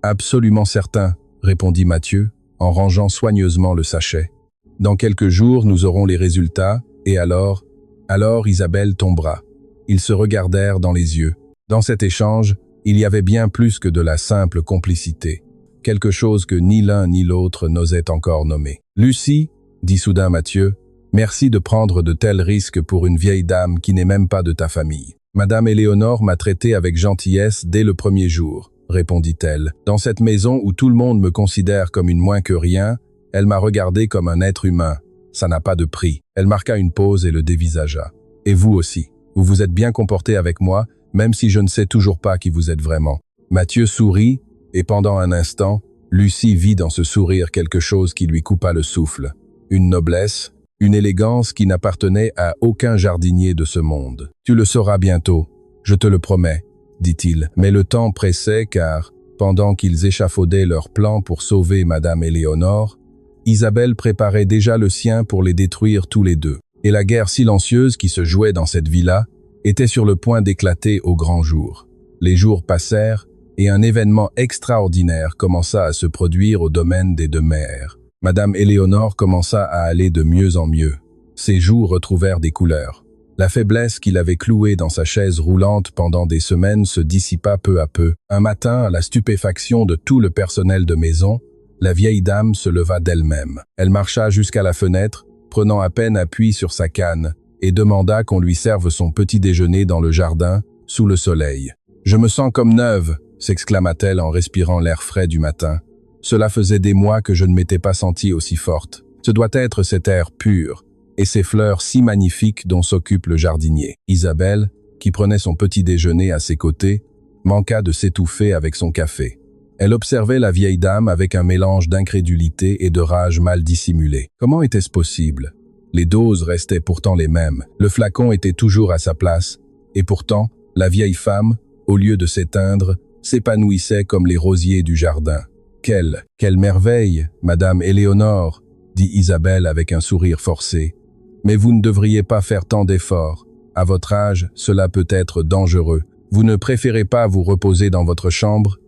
Speaker 1: Absolument certain, » répondit Mathieu, en rangeant soigneusement le sachet. « Dans quelques jours, nous aurons les résultats, et alors… » Alors Isabelle tombera. Ils se regardèrent dans les yeux. Dans cet échange, il y avait bien plus que de la simple complicité. Quelque chose que ni l'un ni l'autre n'osait encore nommer. « Lucie, » dit soudain Mathieu, « merci de prendre de tels risques pour une vieille dame qui n'est même pas de ta famille. Madame Éléonore m'a traité avec gentillesse dès le premier jour, » répondit-elle. « Dans cette maison où tout le monde me considère comme une moins que rien, elle m'a regardé comme un être humain. Ça n'a pas de prix. » Elle marqua une pause et le dévisagea. « Et vous aussi. Vous vous êtes bien comporté avec moi, même si je ne sais toujours pas qui vous êtes vraiment. » Mathieu sourit, et pendant un instant, Lucie vit dans ce sourire quelque chose qui lui coupa le souffle. Une noblesse, une élégance qui n'appartenait à aucun jardinier de ce monde. « Tu le sauras bientôt, je te le promets, » dit-il. Mais le temps pressait car, pendant qu'ils échafaudaient leur plan pour sauver Madame Éléonore, Isabelle préparait déjà le sien pour les détruire tous les deux. Et la guerre silencieuse qui se jouait dans cette villa était sur le point d'éclater au grand jour. Les jours passèrent et un événement extraordinaire commença à se produire au domaine des Demers. Madame Éléonore commença à aller de mieux en mieux. Ses joues retrouvèrent des couleurs. La faiblesse qui l'avait clouée dans sa chaise roulante pendant des semaines se dissipa peu à peu. Un matin, à la stupéfaction de tout le personnel de maison, La vieille dame se leva d'elle-même. Elle marcha jusqu'à la fenêtre, prenant à peine appui sur sa canne, et demanda qu'on lui serve son petit déjeuner dans le jardin, sous le soleil. « Je me sens comme neuve !» s'exclama-t-elle en respirant l'air frais du matin. Cela faisait des mois que je ne m'étais pas sentie aussi forte. Ce doit être cet air pur, et ces fleurs si magnifiques dont s'occupe le jardinier. Isabelle, qui prenait son petit déjeuner à ses côtés, manqua de s'étouffer avec son café. Elle observait la vieille dame avec un mélange d'incrédulité et de rage mal dissimulée. Comment était-ce possible? Les doses restaient pourtant les mêmes. Le flacon était toujours à sa place, et pourtant, la vieille femme, au lieu de s'éteindre, s'épanouissait comme les rosiers du jardin. Quelle merveille, Madame Éléonore, dit Isabelle avec un sourire forcé. Mais vous ne devriez pas faire tant d'efforts. À votre âge, cela peut être dangereux. Vous ne préférez pas vous reposer dans votre chambre?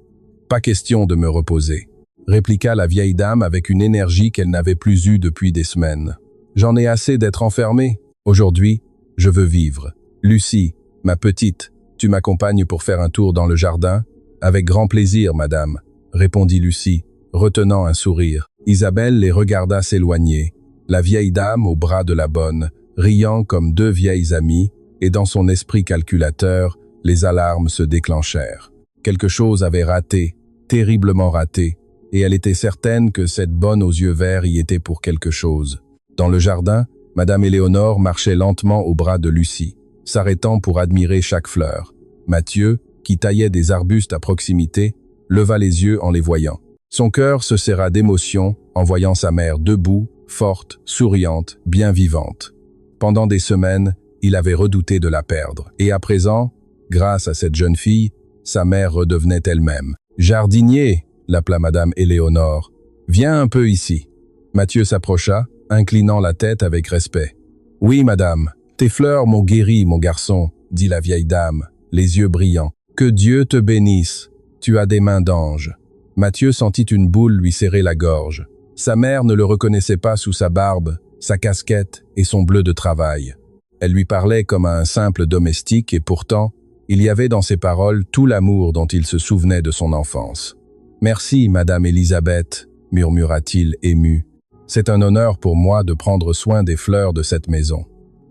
Speaker 1: Pas question de me reposer, répliqua la vieille dame avec une énergie qu'elle n'avait plus eue depuis des semaines. J'en ai assez d'être enfermée. Aujourd'hui, je veux vivre. Lucie, ma petite, tu m'accompagnes pour faire un tour dans le jardin? Avec grand plaisir, madame, répondit Lucie, retenant un sourire. Isabelle les regarda s'éloigner, la vieille dame au bras de la bonne, riant comme deux vieilles amies, et dans son esprit calculateur, les alarmes se déclenchèrent. Quelque chose avait raté, terriblement raté, et elle était certaine que cette bonne aux yeux verts y était pour quelque chose. Dans le jardin, Madame Éléonore marchait lentement au bras de Lucie, s'arrêtant pour admirer chaque fleur. Mathieu, qui taillait des arbustes à proximité, leva les yeux en les voyant. Son cœur se serra d'émotion en voyant sa mère debout, forte, souriante, bien vivante. Pendant des semaines, il avait redouté de la perdre. Et à présent, grâce à cette jeune fille, sa mère redevenait elle-même. « Jardinier !» l'appela Madame Éléonore. « Viens un peu ici. » Mathieu s'approcha, inclinant la tête avec respect. « Oui, madame, tes fleurs m'ont guéri, mon garçon, » dit la vieille dame, les yeux brillants. « Que Dieu te bénisse. Tu as des mains d'ange. » Mathieu sentit une boule lui serrer la gorge. Sa mère ne le reconnaissait pas sous sa barbe, sa casquette et son bleu de travail. Elle lui parlait comme à un simple domestique et pourtant, il y avait dans ses paroles tout l'amour dont il se souvenait de son enfance. « Merci, Madame Élisabeth, » murmura-t-il ému. « C'est un honneur pour moi de prendre soin des fleurs de cette maison. »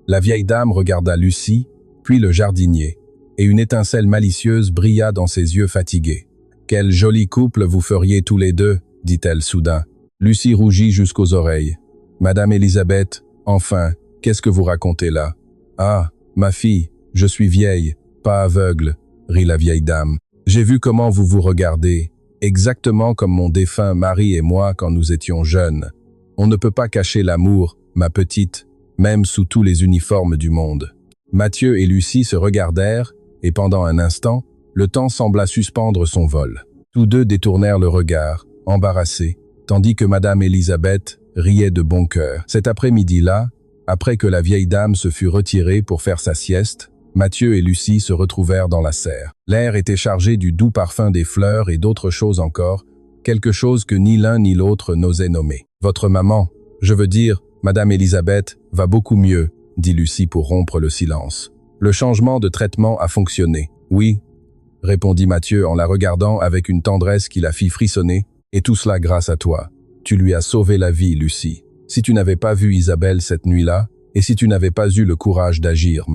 Speaker 1: La vieille dame regarda Lucie, puis le jardinier, et une étincelle malicieuse brilla dans ses yeux fatigués. « Quel joli couple vous feriez tous les deux, » dit-elle soudain. Lucie rougit jusqu'aux oreilles. « Madame Élisabeth, enfin, qu'est-ce que vous racontez là? »« Ah, ma fille, je suis vieille, pas aveugle, » rit la vieille dame. « J'ai vu comment vous vous regardez, exactement comme mon défunt mari et moi quand nous étions jeunes. On ne peut pas cacher l'amour, ma petite, même sous tous les uniformes du monde. » Mathieu et Lucie se regardèrent, et pendant un instant, le temps sembla suspendre son vol. Tous deux détournèrent le regard, embarrassés, tandis que Madame Élisabeth riait de bon cœur. Cet après-midi-là, après que la vieille dame se fut retirée pour faire sa sieste, Mathieu et Lucie se retrouvèrent dans la serre. L'air était chargé du doux parfum des fleurs et d'autres choses encore, quelque chose que ni l'un ni l'autre n'osait nommer. « Votre maman, je veux dire, Madame Élisabeth, va beaucoup mieux, » dit Lucie pour rompre le silence. « Le changement de traitement a fonctionné. »« Oui, » répondit Mathieu en la regardant avec une tendresse qui la fit frissonner, « et tout cela grâce à toi. Tu lui as sauvé la vie, Lucie. Si tu n'avais pas vu Isabelle cette nuit-là, et si tu n'avais pas eu le courage d'agir,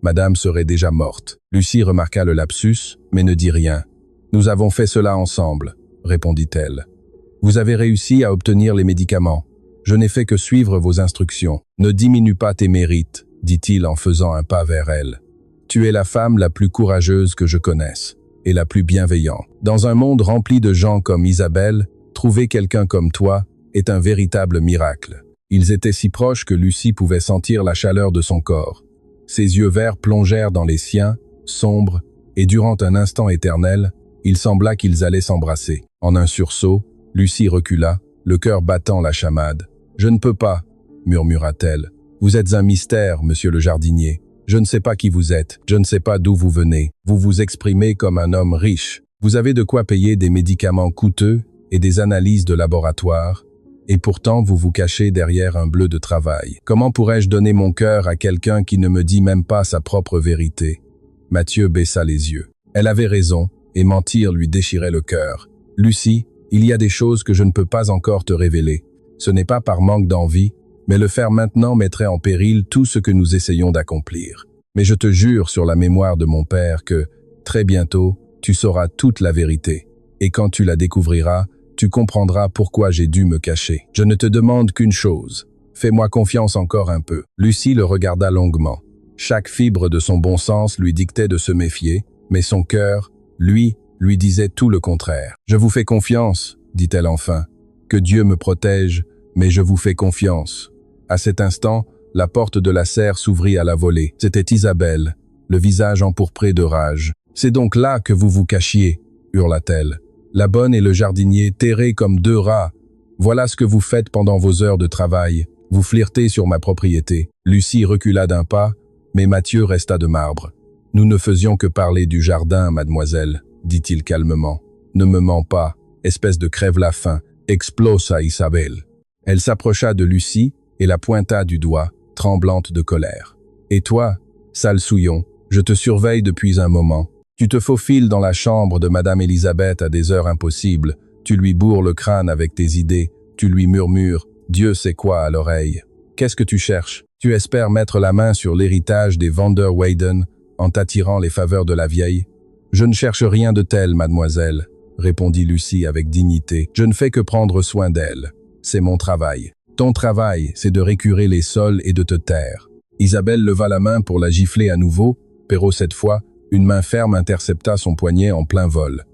Speaker 1: madame serait déjà morte. » Lucie remarqua le lapsus, mais ne dit rien. « Nous avons fait cela ensemble, » répondit-elle. « Vous avez réussi à obtenir les médicaments. Je n'ai fait que suivre vos instructions. Ne diminue pas tes mérites, » dit-il en faisant un pas vers elle. « Tu es la femme la plus courageuse que je connaisse, et la plus bienveillante. Dans un monde rempli de gens comme Isabelle, trouver quelqu'un comme toi est un véritable miracle. » Ils étaient si proches que Lucie pouvait sentir la chaleur de son corps. Ses yeux verts plongèrent dans les siens, sombres, et durant un instant éternel, il sembla qu'ils allaient s'embrasser. En un sursaut, Lucie recula, le cœur battant la chamade. « Je ne peux pas, » murmura-t-elle. « Vous êtes un mystère, monsieur le jardinier. Je ne sais pas qui vous êtes, je ne sais pas d'où vous venez. Vous vous exprimez comme un homme riche. Vous avez de quoi payer des médicaments coûteux et des analyses de laboratoire, et pourtant vous vous cachez derrière un bleu de travail. Comment pourrais-je donner mon cœur à quelqu'un qui ne me dit même pas sa propre vérité ?» Mathieu baissa les yeux. Elle avait raison, et mentir lui déchirait le cœur. « Lucie, Il y a des choses que je ne peux pas encore te révéler. Ce n'est pas par manque d'envie, mais le faire maintenant mettrait en péril tout ce que nous essayons d'accomplir. Mais je te jure sur la mémoire de mon père que, très bientôt, tu sauras toute la vérité. Et quand tu la découvriras, tu comprendras pourquoi j'ai dû me cacher. Je ne te demande qu'une chose. Fais-moi confiance encore un peu. Lucie le regarda longuement. Chaque fibre de son bon sens lui dictait de se méfier, mais son cœur, lui disait tout le contraire. « Je vous fais confiance, dit-elle enfin. Que Dieu me protège, mais je vous fais confiance. » À cet instant, la porte de la serre s'ouvrit à la volée. C'était Isabelle, le visage empourpré de rage. « C'est donc là que vous vous cachiez, » hurla-t-elle. « La bonne et le jardinier terrés comme deux rats. Voilà ce que vous faites pendant vos heures de travail. Vous flirtez sur ma propriété. » Lucie recula d'un pas, mais Mathieu resta de marbre. « Nous ne faisions que parler du jardin, mademoiselle, » dit-il calmement. « Ne me mens pas, espèce de crève-la-faim, explosa Isabelle. » Elle s'approcha de Lucie et la pointa du doigt, tremblante de colère. « Et toi, sale souillon, je te surveille depuis un moment. Tu te faufiles dans la chambre de Madame Elisabeth à des heures impossibles, tu lui bourres le crâne avec tes idées, tu lui murmures « Dieu sait quoi » à l'oreille. Qu'est-ce que tu cherches? Tu espères mettre la main sur l'héritage des Van der Weyden en t'attirant les faveurs de la vieille? Je ne cherche rien de tel, mademoiselle, répondit Lucie avec dignité. Je ne fais que prendre soin d'elle. C'est mon travail. Ton travail, c'est de récurer les sols et de te taire. Isabelle leva la main pour la gifler à nouveau, pero cette fois, une main ferme intercepta son poignet en plein vol.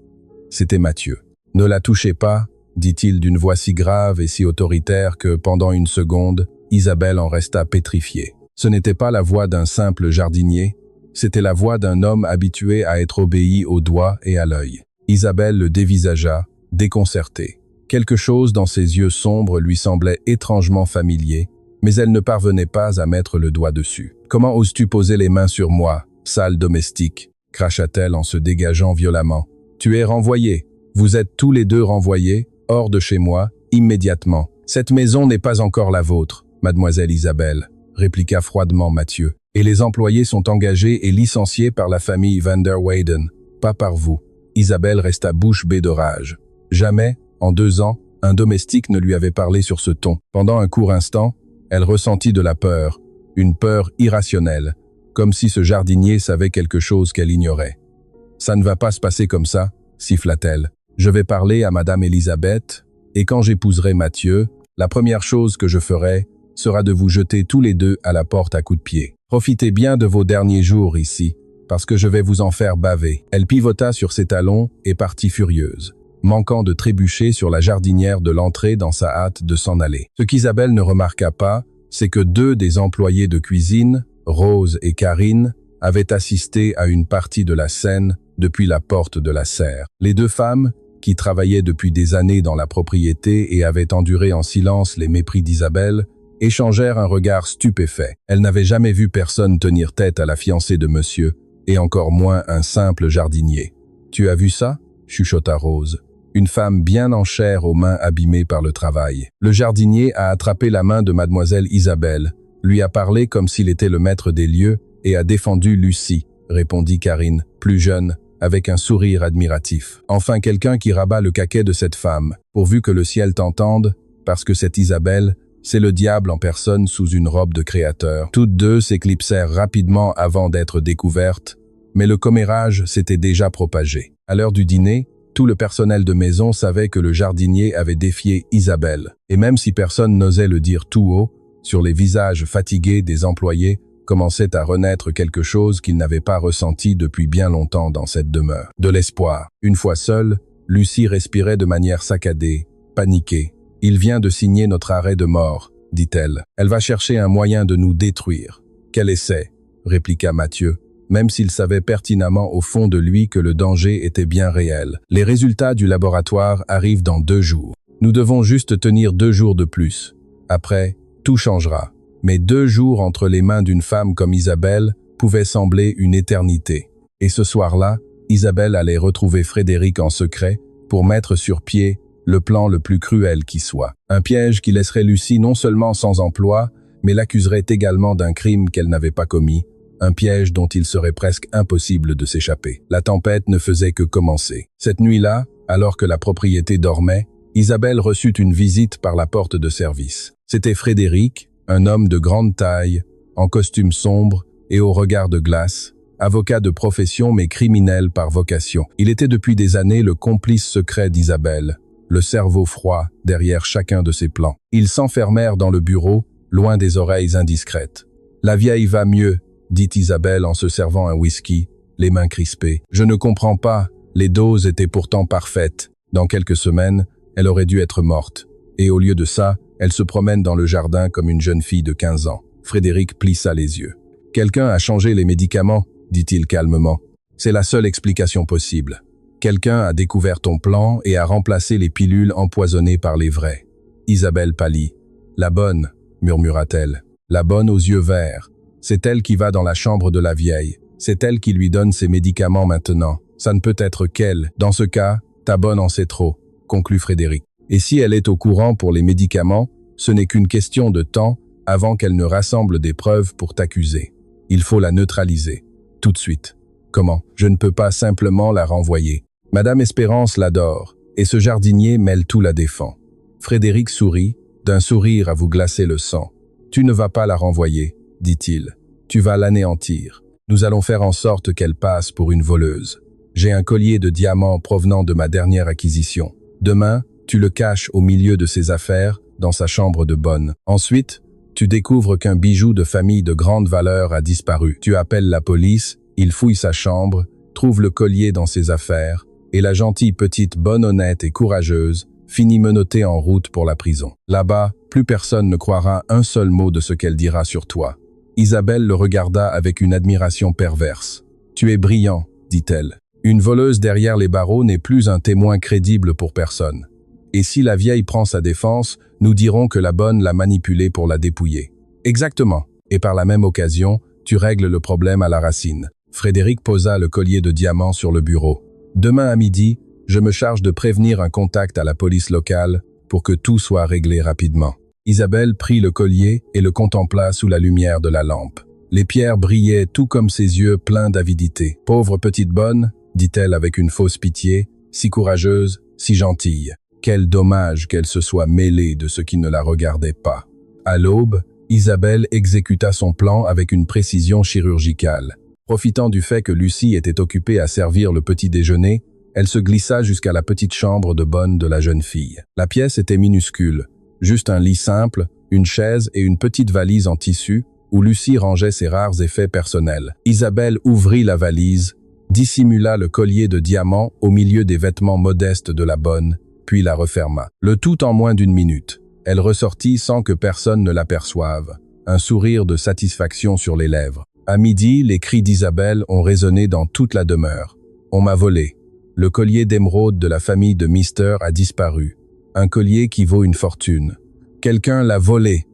Speaker 1: C'était Mathieu. Ne la touchez pas, dit-il d'une voix si grave et si autoritaire que, pendant une seconde, Isabelle en resta pétrifiée. Ce n'était pas la voix d'un simple jardinier, c'était la voix d'un homme habitué à être obéi au doigt et à l'œil. Isabelle le dévisagea, déconcertée. Quelque chose dans ses yeux sombres lui semblait étrangement familier, mais elle ne parvenait pas à mettre le doigt dessus. « Comment oses-tu poser les mains sur moi, sale domestique ?» cracha-t-elle en se dégageant violemment. « Tu es renvoyé. Vous êtes tous les deux renvoyés, hors de chez moi, immédiatement. Cette maison n'est pas encore la vôtre, mademoiselle Isabelle, » répliqua froidement Mathieu. « Et les employés sont engagés et licenciés par la famille Van der Weyden, pas par vous. » Isabelle resta bouche bée de rage. Jamais, en 2 ans, un domestique ne lui avait parlé sur ce ton. Pendant un court instant, elle ressentit de la peur, une peur irrationnelle, comme si ce jardinier savait quelque chose qu'elle ignorait. « Ça ne va pas se passer comme ça, » siffla-t-elle. « Je vais parler à Madame Elisabeth, et quand j'épouserai Mathieu, la première chose que je ferai sera de vous jeter tous les deux à la porte à coups de pied. Profitez bien de vos derniers jours ici, parce que je vais vous en faire baver. » Elle pivota sur ses talons et partit furieuse, manquant de trébucher sur la jardinière de l'entrée dans sa hâte de s'en aller. Ce qu'Isabelle ne remarqua pas, c'est que 2 des employés de cuisine, Rose et Karine, avaient assisté à une partie de la scène depuis la porte de la serre. Les 2 femmes, qui travaillaient depuis des années dans la propriété et avaient enduré en silence les mépris d'Isabelle, échangèrent un regard stupéfait. Elles n'avaient jamais vu personne tenir tête à la fiancée de monsieur, et encore moins un simple jardinier. « Tu as vu ça ?» chuchota Rose. Une femme bien en chair aux mains abîmées par le travail. Le jardinier a attrapé la main de mademoiselle Isabelle, lui a parlé comme s'il était le maître des lieux et a défendu Lucie, répondit Karine, plus jeune, avec un sourire admiratif. Enfin quelqu'un qui rabat le caquet de cette femme, pourvu que le ciel t'entende, parce que cette Isabelle, c'est le diable en personne sous une robe de créateur. Toutes 2 s'éclipsèrent rapidement avant d'être découvertes, mais le commérage s'était déjà propagé. À l'heure du dîner, tout le personnel de maison savait que le jardinier avait défié Isabelle, et même si personne n'osait le dire tout haut, sur les visages fatigués des employés commençait à renaître quelque chose qu'ils n'avaient pas ressenti depuis bien longtemps dans cette demeure. De l'espoir. Une fois seule, Lucie respirait de manière saccadée, paniquée. « Il vient de signer notre arrêt de mort, » dit-elle. « Elle va chercher un moyen de nous détruire. »« Quel essai ?» répliqua Mathieu, même s'il savait pertinemment au fond de lui que le danger était bien réel. « Les résultats du laboratoire arrivent dans 2 jours. Nous devons juste tenir 2 jours de plus. Après, tout changera. » Mais 2 jours entre les mains d'une femme comme Isabelle pouvaient sembler une éternité. Et ce soir-là, Isabelle allait retrouver Frédéric en secret pour mettre sur pied le plan le plus cruel qui soit. Un piège qui laisserait Lucie non seulement sans emploi, mais l'accuserait également d'un crime qu'elle n'avait pas commis, un piège dont il serait presque impossible de s'échapper. La tempête ne faisait que commencer. Cette nuit-là, alors que la propriété dormait, Isabelle reçut une visite par la porte de service. C'était Frédéric, un homme de grande taille, en costume sombre et au regard de glace, avocat de profession mais criminel par vocation. Il était depuis des années le complice secret d'Isabelle, le cerveau froid derrière chacun de ses plans. Ils s'enfermèrent dans le bureau, loin des oreilles indiscrètes. « La vieille va mieux », dit Isabelle en se servant un whisky, les mains crispées. « Je ne comprends pas, les doses étaient pourtant parfaites. Dans quelques semaines, elle aurait dû être morte. Et au lieu de ça, elle se promène dans le jardin comme une jeune fille de 15 ans. » Frédéric plissa les yeux. « Quelqu'un a changé les médicaments », dit-il calmement. « C'est la seule explication possible. Quelqu'un a découvert ton plan et a remplacé les pilules empoisonnées par les vraies. » Isabelle pâlit. « La bonne », murmura-t-elle. « La bonne aux yeux verts. C'est elle qui va dans la chambre de la vieille. C'est elle qui lui donne ses médicaments maintenant. Ça ne peut être qu'elle. Dans ce cas, ta bonne en sait trop, » conclut Frédéric. « Et si elle est au courant pour les médicaments, ce n'est qu'une question de temps avant qu'elle ne rassemble des preuves pour t'accuser. Il faut la neutraliser. Tout de suite. » « Comment ? Je ne peux pas simplement la renvoyer. Madame Espérance l'adore, et ce jardinier mêle tout la défend. » Frédéric sourit, d'un sourire à vous glacer le sang. « Tu ne vas pas la renvoyer, dit-il. Tu vas l'anéantir. Nous allons faire en sorte qu'elle passe pour une voleuse. J'ai un collier de diamants provenant de ma dernière acquisition. Demain, tu le caches au milieu de ses affaires, dans sa chambre de bonne. Ensuite, tu découvres qu'un bijou de famille de grande valeur a disparu. Tu appelles la police, il fouille sa chambre, trouve le collier dans ses affaires, et la gentille petite bonne honnête et courageuse finit menottée en route pour la prison. Là-bas, plus personne ne croira un seul mot de ce qu'elle dira sur toi. Isabelle le regarda avec une admiration perverse. « Tu es brillant, dit-elle. Une voleuse derrière les barreaux n'est plus un témoin crédible pour personne. Et si la vieille prend sa défense, nous dirons que la bonne l'a manipulée pour la dépouiller. » Exactement. Et par la même occasion, tu règles le problème à la racine. Frédéric posa le collier de diamants sur le bureau. « Demain à midi, je me charge de prévenir un contact à la police locale pour que tout soit réglé rapidement. » Isabelle prit le collier et le contempla sous la lumière de la lampe. Les pierres brillaient tout comme ses yeux pleins d'avidité. « Pauvre petite bonne, » dit-elle avec une fausse pitié, « si courageuse, si gentille. Quel dommage qu'elle se soit mêlée de ce qui ne la regardait pas. » À l'aube, Isabelle exécuta son plan avec une précision chirurgicale. Profitant du fait que Lucie était occupée à servir le petit déjeuner, elle se glissa jusqu'à la petite chambre de bonne de la jeune fille. La pièce était minuscule, juste un lit simple, une chaise et une petite valise en tissu où Lucie rangeait ses rares effets personnels. Isabelle ouvrit la valise, dissimula le collier de diamants au milieu des vêtements modestes de la bonne, puis la referma. Le tout en moins d'une minute. Elle ressortit sans que personne ne l'aperçoive, un sourire de satisfaction sur les lèvres. À midi, les cris d'Isabelle ont résonné dans toute la demeure. On m'a volé. Le collier d'émeraude de la famille de Mister a disparu. Un collier qui vaut une fortune. Quelqu'un l'a volé.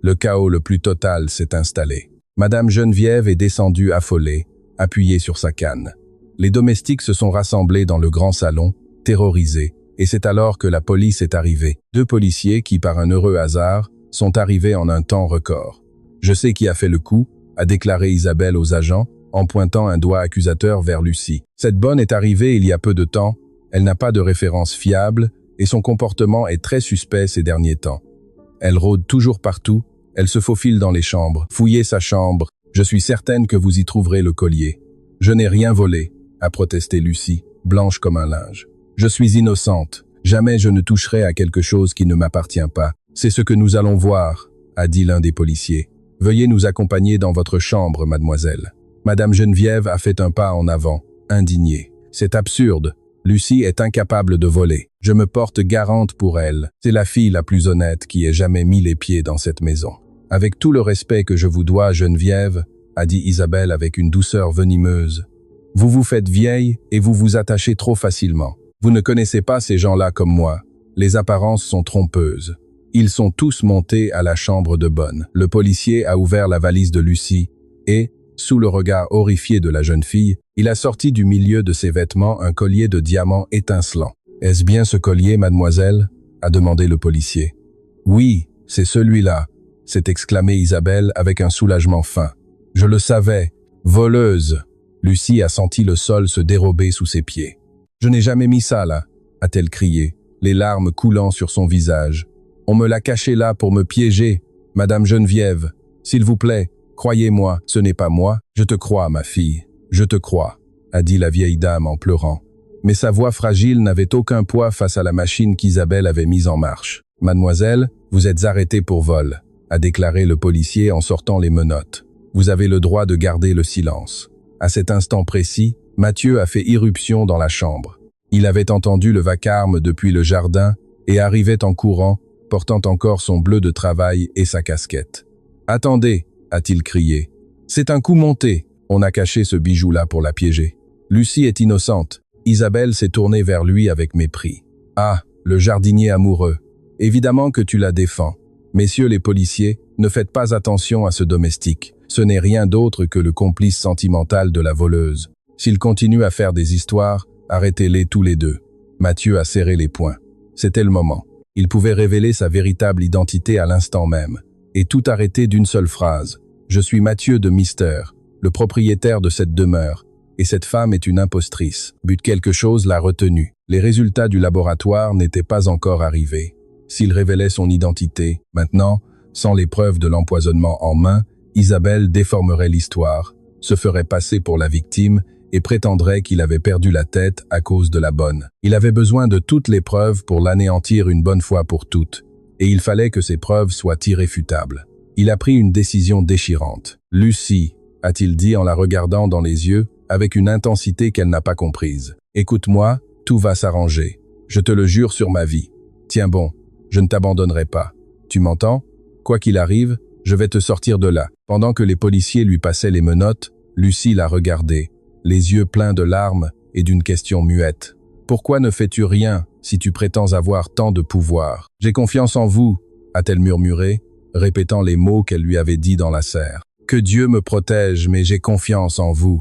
Speaker 1: Le chaos le plus total s'est installé. Madame Geneviève est descendue affolée, appuyée sur sa canne. Les domestiques se sont rassemblés dans le grand salon, terrorisés, et c'est alors que la police est arrivée. 2 policiers qui, par un heureux hasard, sont arrivés en un temps record. « Je sais qui a fait le coup », a déclaré Isabelle aux agents, en pointant un doigt accusateur vers Lucie. Cette bonne est arrivée il y a peu de temps, elle n'a pas de référence fiable, et son comportement est très suspect ces derniers temps. Elle rôde toujours partout, elle se faufile dans les chambres. Fouillez sa chambre, je suis certaine que vous y trouverez le collier. Je n'ai rien volé, a protesté Lucie, blanche comme un linge. Je suis innocente, jamais je ne toucherai à quelque chose qui ne m'appartient pas. C'est ce que nous allons voir, a dit l'un des policiers. Veuillez nous accompagner dans votre chambre, mademoiselle. Madame Geneviève a fait un pas en avant, indignée. C'est absurde. Lucie est incapable de voler. Je me porte garante pour elle. C'est la fille la plus honnête qui ait jamais mis les pieds dans cette maison. Avec tout le respect que je vous dois, Geneviève, a dit Isabelle avec une douceur venimeuse. Vous vous faites vieille et vous vous attachez trop facilement. Vous ne connaissez pas ces gens-là comme moi. Les apparences sont trompeuses. Ils sont tous montés à la chambre de bonne. Le policier a ouvert la valise de Lucie et, sous le regard horrifié de la jeune fille, il a sorti du milieu de ses vêtements un collier de diamants étincelant. « Est-ce bien ce collier, mademoiselle ?» a demandé le policier. « Oui, c'est celui-là », s'est exclamée Isabelle avec un soulagement fin. « Je le savais. Voleuse !» Lucie a senti le sol se dérober sous ses pieds. « Je n'ai jamais mis ça là !» a-t-elle crié, les larmes coulant sur son visage. « On me l'a caché là pour me piéger, Madame Geneviève. S'il vous plaît, croyez-moi, ce n'est pas moi. Je te crois, ma fille, je te crois, » a dit la vieille dame en pleurant. Mais sa voix fragile n'avait aucun poids face à la machine qu'Isabelle avait mise en marche. « Mademoiselle, vous êtes arrêtée pour vol », a déclaré le policier en sortant les menottes. « Vous avez le droit de garder le silence. » À cet instant précis, Mathieu a fait irruption dans la chambre. Il avait entendu le vacarme depuis le jardin et arrivait en courant, portant encore son bleu de travail et sa casquette. « Attendez !» a-t-il crié. « C'est un coup monté. On a caché ce bijou-là pour la piéger. Lucie est innocente. » Isabelle s'est tournée vers lui avec mépris. « Ah, le jardinier amoureux. Évidemment que tu la défends. Messieurs les policiers, ne faites pas attention à ce domestique. Ce n'est rien d'autre que le complice sentimental de la voleuse. S'il continue à faire des histoires, arrêtez-les tous les deux. » Mathieu a serré les poings. C'était le moment. Il pouvait révéler sa véritable identité à l'instant même. Et tout arrêter d'une seule phrase. « Je suis Mathieu de Mister, le propriétaire de cette demeure. Et cette femme est une impostrice. » But quelque chose l'a retenu. Les résultats du laboratoire n'étaient pas encore arrivés. S'il révélait son identité, maintenant, sans les preuves de l'empoisonnement en main, Isabelle déformerait l'histoire, se ferait passer pour la victime et prétendrait qu'il avait perdu la tête à cause de la bonne. Il avait besoin de toutes les preuves pour l'anéantir une bonne fois pour toutes, et il fallait que ces preuves soient irréfutables. Il a pris une décision déchirante. « Lucie », a-t-il dit en la regardant dans les yeux, avec une intensité qu'elle n'a pas comprise. « Écoute-moi, tout va s'arranger. Je te le jure sur ma vie. Tiens bon, je ne t'abandonnerai pas. Tu m'entends? Quoi qu'il arrive, je vais te sortir de là. » Pendant que les policiers lui passaient les menottes, Lucie l'a regardé, les yeux pleins de larmes et d'une question muette. « Pourquoi ne fais-tu rien si tu prétends avoir tant de pouvoir? J'ai confiance en vous, » a-t-elle murmuré, répétant les mots qu'elle lui avait dits dans la serre. « Que Dieu me protège, mais j'ai confiance en vous. »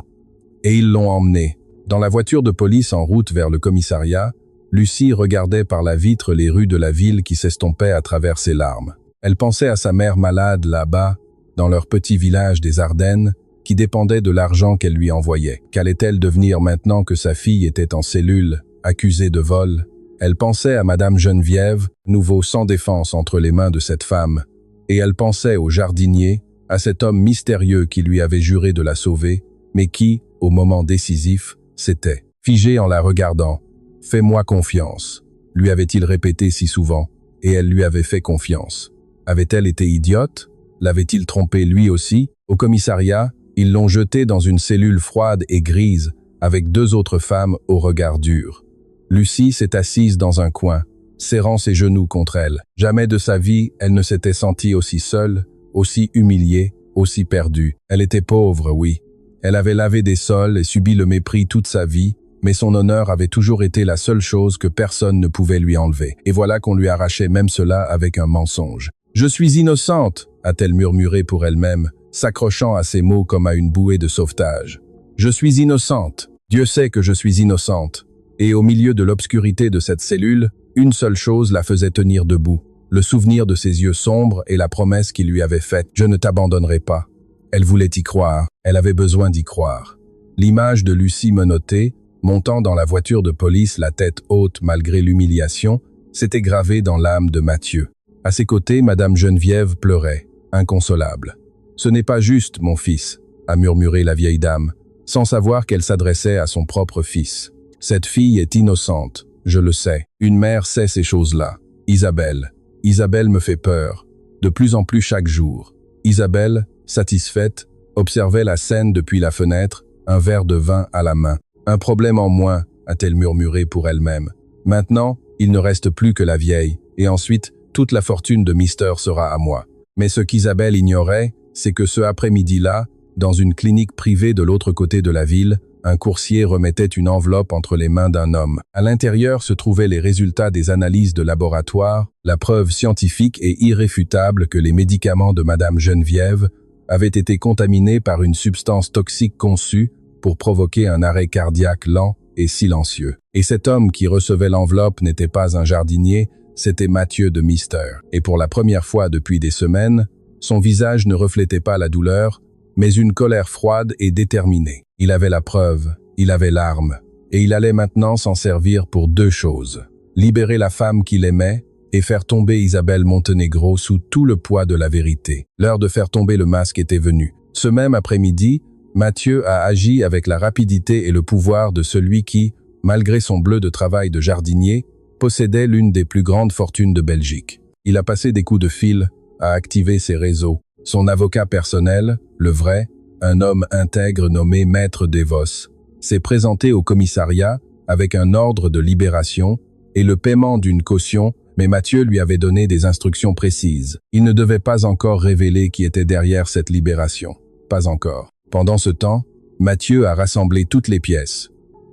Speaker 1: Et ils l'ont emmené. Dans la voiture de police en route vers le commissariat, Lucie regardait par la vitre les rues de la ville qui s'estompaient à travers ses larmes. Elle pensait à sa mère malade là-bas, dans leur petit village des Ardennes, qui dépendait de l'argent qu'elle lui envoyait. Qu'allait-elle devenir maintenant que sa fille était en cellule, accusée de vol? Elle pensait à Madame Geneviève, nouveau sans défense entre les mains de cette femme, et elle pensait au jardinier, à cet homme mystérieux qui lui avait juré de la sauver, mais qui, au moment décisif, s'était figé en la regardant. « Fais-moi confiance », lui avait-il répété si souvent, et elle lui avait fait confiance. Avait-elle été idiote? L'avait-il trompé lui aussi? Au commissariat, ils l'ont jeté dans une cellule froide et grise, avec deux autres femmes au regard dur. Lucie s'est assise dans un coin, serrant ses genoux contre elle. Jamais de sa vie, elle ne s'était sentie aussi seule, aussi humiliée, aussi perdue. Elle était pauvre, oui. Elle avait lavé des sols et subi le mépris toute sa vie, mais son honneur avait toujours été la seule chose que personne ne pouvait lui enlever. Et voilà qu'on lui arrachait même cela avec un mensonge. « Je suis innocente !» a-t-elle murmuré pour elle-même, s'accrochant à ces mots comme à une bouée de sauvetage. « Je suis innocente. Dieu sait que je suis innocente. » Et au milieu de l'obscurité de cette cellule, une seule chose la faisait tenir debout. Le souvenir de ses yeux sombres et la promesse qu'il lui avait faite. « Je ne t'abandonnerai pas. » Elle voulait y croire. Elle avait besoin d'y croire. L'image de Lucie menottée, montant dans la voiture de police la tête haute malgré l'humiliation, s'était gravée dans l'âme de Mathieu. À ses côtés, Madame Geneviève pleurait, inconsolable. « Ce n'est pas juste, mon fils », a murmuré la vieille dame, sans savoir qu'elle s'adressait à son propre fils. « Cette fille est innocente, je le sais. Une mère sait ces choses-là. Isabelle. Isabelle me fait peur, de plus en plus chaque jour. » Isabelle, satisfaite, observait la scène depuis la fenêtre, un verre de vin à la main. « Un problème en moins », a-t-elle murmuré pour elle-même. « Maintenant, il ne reste plus que la vieille, et ensuite, toute la fortune de Mister sera à moi. » Mais ce qu'Isabelle ignorait, c'est que ce après-midi-là, dans une clinique privée de l'autre côté de la ville, un coursier remettait une enveloppe entre les mains d'un homme. À l'intérieur se trouvaient les résultats des analyses de laboratoire, la preuve scientifique et irréfutable que les médicaments de Madame Geneviève avaient été contaminés par une substance toxique conçue pour provoquer un arrêt cardiaque lent et silencieux. Et cet homme qui recevait l'enveloppe n'était pas un jardinier, c'était Mathieu de Mister. Et pour la première fois depuis des semaines, son visage ne reflétait pas la douleur, mais une colère froide et déterminée. Il avait la preuve, il avait l'arme, et il allait maintenant s'en servir pour deux choses. libérer la femme qu'il aimait et faire tomber Isabelle Montenegro sous tout le poids de la vérité. L'heure de faire tomber le masque était venue. Ce même après-midi, Mathieu a agi avec la rapidité et le pouvoir de celui qui, malgré son bleu de travail de jardinier, possédait l'une des plus grandes fortunes de Belgique. Il a passé des coups de fil, a activé ses réseaux. Son avocat personnel, le vrai, un homme intègre nommé Maître Devos, s'est présenté au commissariat avec un ordre de libération et le paiement d'une caution, mais Mathieu lui avait donné des instructions précises. Il ne devait pas encore révéler qui était derrière cette libération. Pas encore. Pendant ce temps, Mathieu a rassemblé toutes les pièces.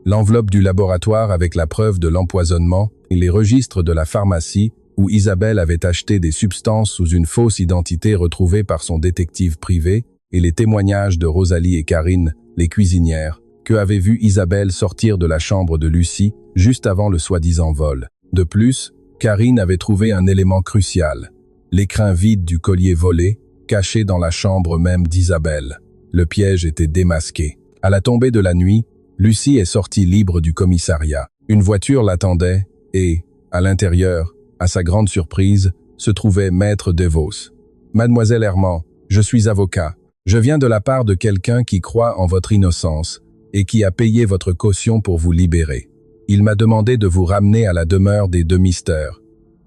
Speaker 1: L'enveloppe du laboratoire avec la preuve de l'empoisonnement et les registres de la pharmacie où Isabelle avait acheté des substances sous une fausse identité retrouvée par son détective privé et les témoignages de Rosalie et Karine, les cuisinières, que avait vu Isabelle sortir de la chambre de Lucie juste avant le soi-disant vol. De plus, Karine avait trouvé un élément crucial, l'écrin vide du collier volé, caché dans la chambre même d'Isabelle. Le piège était démasqué. À la tombée de la nuit, Lucie est sortie libre du commissariat. Une voiture l'attendait et, à l'intérieur, à sa grande surprise, se trouvait Maître Devos. « Mademoiselle Herman, je suis avocat. Je viens de la part de quelqu'un qui croit en votre innocence et qui a payé votre caution pour vous libérer. Il m'a demandé de vous ramener à la demeure des deux mystères. »«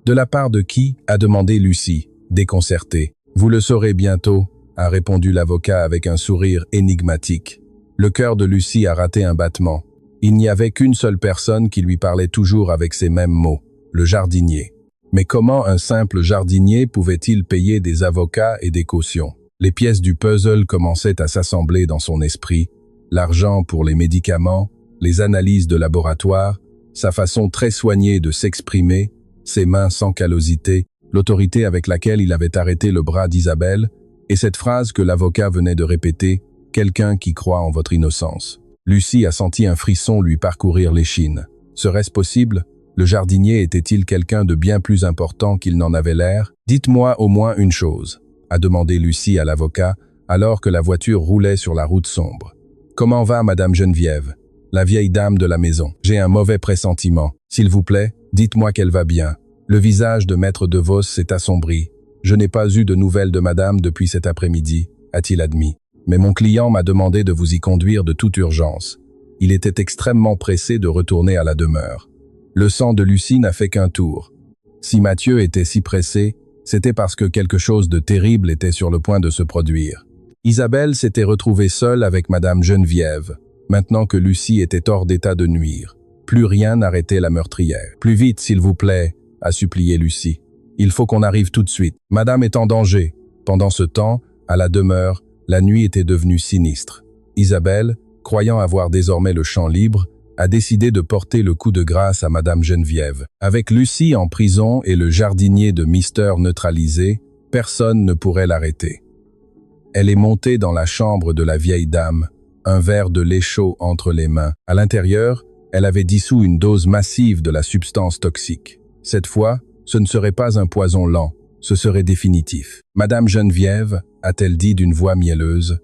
Speaker 1: De la part de qui ?» a demandé Lucie, déconcertée. « Vous le saurez bientôt » a répondu l'avocat avec un sourire énigmatique. Le cœur de Lucie a raté un battement. Il n'y avait qu'une seule personne qui lui parlait toujours avec ces mêmes mots, le jardinier. Mais comment un simple jardinier pouvait-il payer des avocats et des cautions? Les pièces du puzzle commençaient à s'assembler dans son esprit, l'argent pour les médicaments, les analyses de laboratoire, sa façon très soignée de s'exprimer, ses mains sans callosité, l'autorité avec laquelle il avait arrêté le bras d'Isabelle, et cette phrase que l'avocat venait de répéter, « Quelqu'un qui croit en votre innocence ». Lucie a senti un frisson lui parcourir l'échine. Serait-ce possible? Le jardinier était-il quelqu'un de bien plus important qu'il n'en avait l'air? « Dites-moi au moins une chose », a demandé Lucie à l'avocat, alors que la voiture roulait sur la route sombre. « Comment va Madame Geneviève, la vieille dame de la maison? J'ai un mauvais pressentiment. S'il vous plaît, dites-moi qu'elle va bien. » Le visage de Maître Devos s'est assombri. « Je n'ai pas eu de nouvelles de madame depuis cet après-midi », a-t-il admis. « Mais mon client m'a demandé de vous y conduire de toute urgence. Il était extrêmement pressé de retourner à la demeure. » Le sang de Lucie n'a fait qu'un tour. Si Mathieu était si pressé, c'était parce que quelque chose de terrible était sur le point de se produire. Isabelle s'était retrouvée seule avec Madame Geneviève, maintenant que Lucie était hors d'état de nuire. Plus rien n'arrêtait la meurtrière. « Plus vite, s'il vous plaît », a supplié Lucie. « Il faut qu'on arrive tout de suite. Madame est en danger. » Pendant ce temps, à la demeure, la nuit était devenue sinistre. Isabelle, croyant avoir désormais le champ libre, a décidé de porter le coup de grâce à Madame Geneviève. Avec Lucie en prison et le jardinier de Mister neutralisé, personne ne pourrait l'arrêter. Elle est montée dans la chambre de la vieille dame, un verre de lait chaud entre les mains. À l'intérieur, elle avait dissous une dose massive de la substance toxique. Cette fois, ce ne serait pas un poison lent, ce serait définitif. « Madame Geneviève, a-t-elle dit d'une voix mielleuse,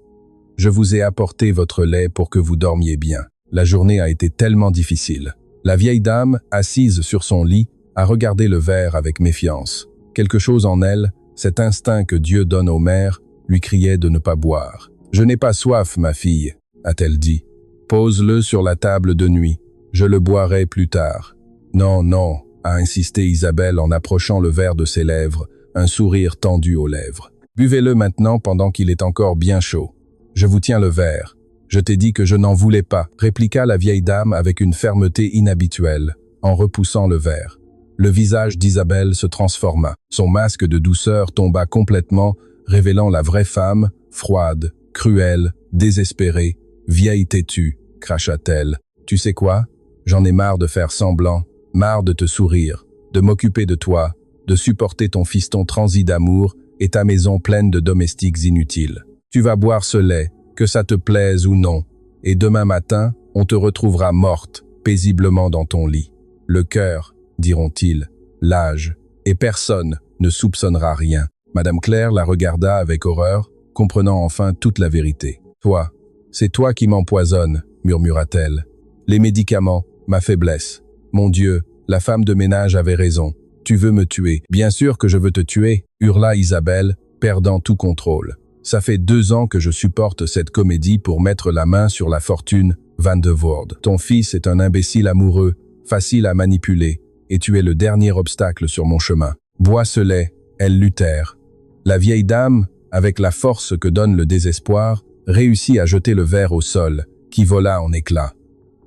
Speaker 1: je vous ai apporté votre lait pour que vous dormiez bien. La journée a été tellement difficile. » La vieille dame, assise sur son lit, a regardé le verre avec méfiance. Quelque chose en elle, cet instinct que Dieu donne aux mères, lui criait de ne pas boire. « Je n'ai pas soif, ma fille, » a-t-elle dit. « Pose-le sur la table de nuit. Je le boirai plus tard. »« Non, non, » a insisté Isabelle en approchant le verre de ses lèvres, un sourire tendu aux lèvres. « Buvez-le maintenant pendant qu'il est encore bien chaud. Je vous tiens le verre. Je t'ai dit que je n'en voulais pas, » répliqua la vieille dame avec une fermeté inhabituelle, en repoussant le verre. Le visage d'Isabelle se transforma. Son masque de douceur tomba complètement, révélant la vraie femme, froide, cruelle, désespérée, vieille têtue, cracha-t-elle. « Tu sais quoi? J'en ai marre de faire semblant, marre de te sourire, de m'occuper de toi, de supporter ton fiston transi d'amour et ta maison pleine de domestiques inutiles. Tu vas boire ce lait, que ça te plaise ou non, et demain matin, on te retrouvera morte, paisiblement dans ton lit. Le cœur, diront-ils, l'âge, et personne ne soupçonnera rien. » Madame Claire la regarda avec horreur, comprenant enfin toute la vérité. « Toi, c'est toi qui m'empoisonnes, » murmura-t-elle. « Les médicaments, ma faiblesse. Mon Dieu, La femme de ménage avait raison. Tu veux me tuer. Bien sûr que je veux te tuer, hurla Isabelle, perdant tout contrôle. Ça fait 2 ans que je supporte cette comédie pour mettre la main sur la fortune Van de Voorde. Ton fils est un imbécile amoureux, facile à manipuler, et tu es le dernier obstacle sur mon chemin. Bois ce lait, elles luttèrent. La vieille dame, avec la force que donne le désespoir, réussit à jeter le verre au sol, qui vola en éclats.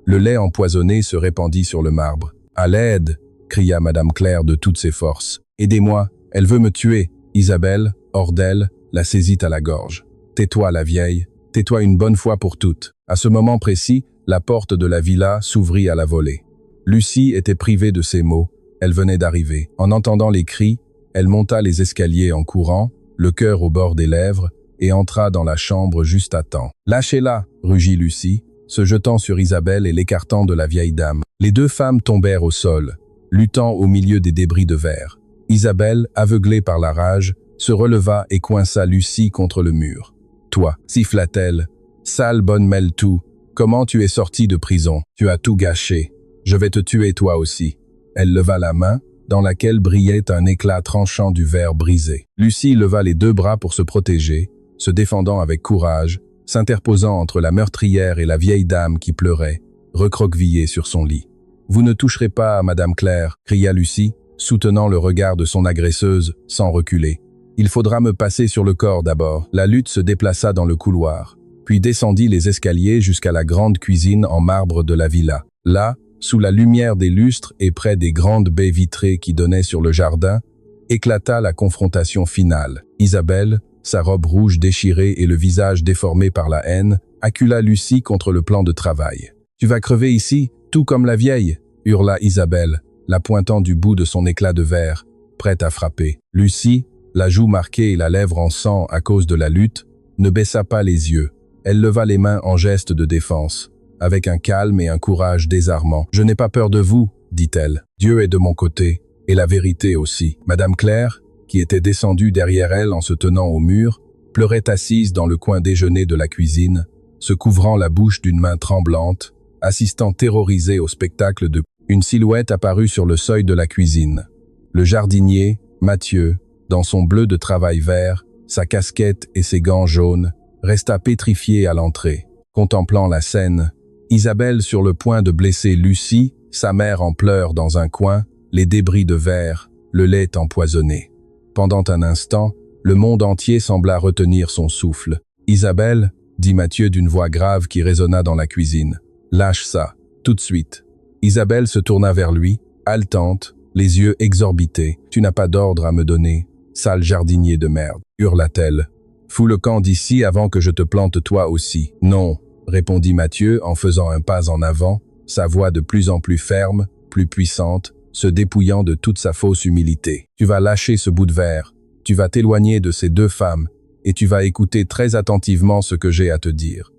Speaker 1: Le lait empoisonné se répandit sur le marbre. « À l'aide !» cria Madame Claire de toutes ses forces. « Aidez-moi, elle veut me tuer !» Isabelle, hors d'elle, la saisit à la gorge. « Tais-toi, la vieille, tais-toi une bonne fois pour toutes. » À ce moment précis, la porte de la villa s'ouvrit à la volée. Lucie était privée de ses mots, elle venait d'arriver. En entendant les cris, elle monta les escaliers en courant, le cœur au bord des lèvres, et entra dans la chambre juste à temps. « Lâchez-la !» rugit Lucie, se jetant sur Isabelle et l'écartant de la vieille dame. Les 2 femmes tombèrent au sol, luttant au milieu des débris de verre. Isabelle, aveuglée par la rage, se releva et coinça Lucie contre le mur. « Toi, siffla-t-elle, sale bonne mêle-tout, comment tu es sortie de prison? Tu as tout gâché. Je vais te tuer toi aussi. » Elle leva la main, dans laquelle brillait un éclat tranchant du verre brisé. Lucie leva les 2 bras pour se protéger, se défendant avec courage, s'interposant entre la meurtrière et la vieille dame qui pleurait, recroquevillée sur son lit. « Vous ne toucherez pas à Madame Claire » cria Lucie, soutenant le regard de son agresseuse, sans reculer. « Il faudra me passer sur le corps d'abord. » La lutte se déplaça dans le couloir, puis descendit les escaliers jusqu'à la grande cuisine en marbre de la villa. Là, sous la lumière des lustres et près des grandes baies vitrées qui donnaient sur le jardin, éclata la confrontation finale. Isabelle, sa robe rouge déchirée et le visage déformé par la haine, accula Lucie contre le plan de travail. « Tu vas crever ici, tout comme la vieille !» hurla Isabelle, la pointant du bout de son éclat de verre, prête à frapper. Lucie, la joue marquée et la lèvre en sang à cause de la lutte, ne baissa pas les yeux. Elle leva les mains en geste de défense, avec un calme et un courage désarmant. « Je n'ai pas peur de vous, » dit-elle. « Dieu est de mon côté, et la vérité aussi. » Madame Claire, qui était descendue derrière elle en se tenant au mur, pleurait assise dans le coin déjeuner de la cuisine, se couvrant la bouche d'une main tremblante, assistant terrorisée au spectacle de... Une silhouette apparut sur le seuil de la cuisine. Le jardinier, Mathieu, dans son bleu de travail vert, sa casquette et ses gants jaunes, resta pétrifié à l'entrée. Contemplant la scène, Isabelle sur le point de blesser Lucie, sa mère en pleurs dans un coin, les débris de verre, le lait empoisonné. Pendant un instant, le monde entier sembla retenir son souffle. « Isabelle, » dit Mathieu d'une voix grave qui résonna dans la cuisine. « Lâche ça, tout de suite. » Isabelle se tourna vers lui, haletante, les yeux exorbités. « Tu n'as pas d'ordre à me donner, sale jardinier de merde, » hurla-t-elle. « Fous le camp d'ici avant que je te plante toi aussi. »« Non, » répondit Mathieu en faisant un pas en avant, sa voix de plus en plus ferme, plus puissante, se dépouillant de toute sa fausse humilité. « Tu vas lâcher ce bout de verre, tu vas t'éloigner de ces 2 femmes, et tu vas écouter très attentivement ce que j'ai à te dire. »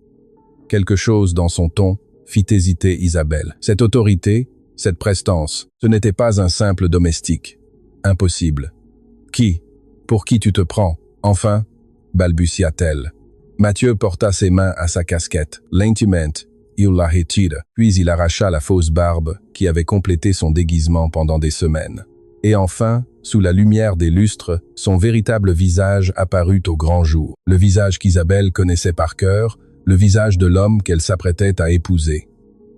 Speaker 1: Quelque chose dans son ton fit hésiter Isabelle. Cette autorité, cette prestance, ce n'était pas un simple domestique. Impossible. « Qui? Pour qui tu te prends? Enfin ?» balbutia-t-elle. Mathieu porta ses mains à sa casquette. « Lentiment, il la retire. » Puis il arracha la fausse barbe qui avait complété son déguisement pendant des semaines. Et enfin, sous la lumière des lustres, son véritable visage apparut au grand jour. Le visage qu'Isabelle connaissait par cœur, le visage de l'homme qu'elle s'apprêtait à épouser.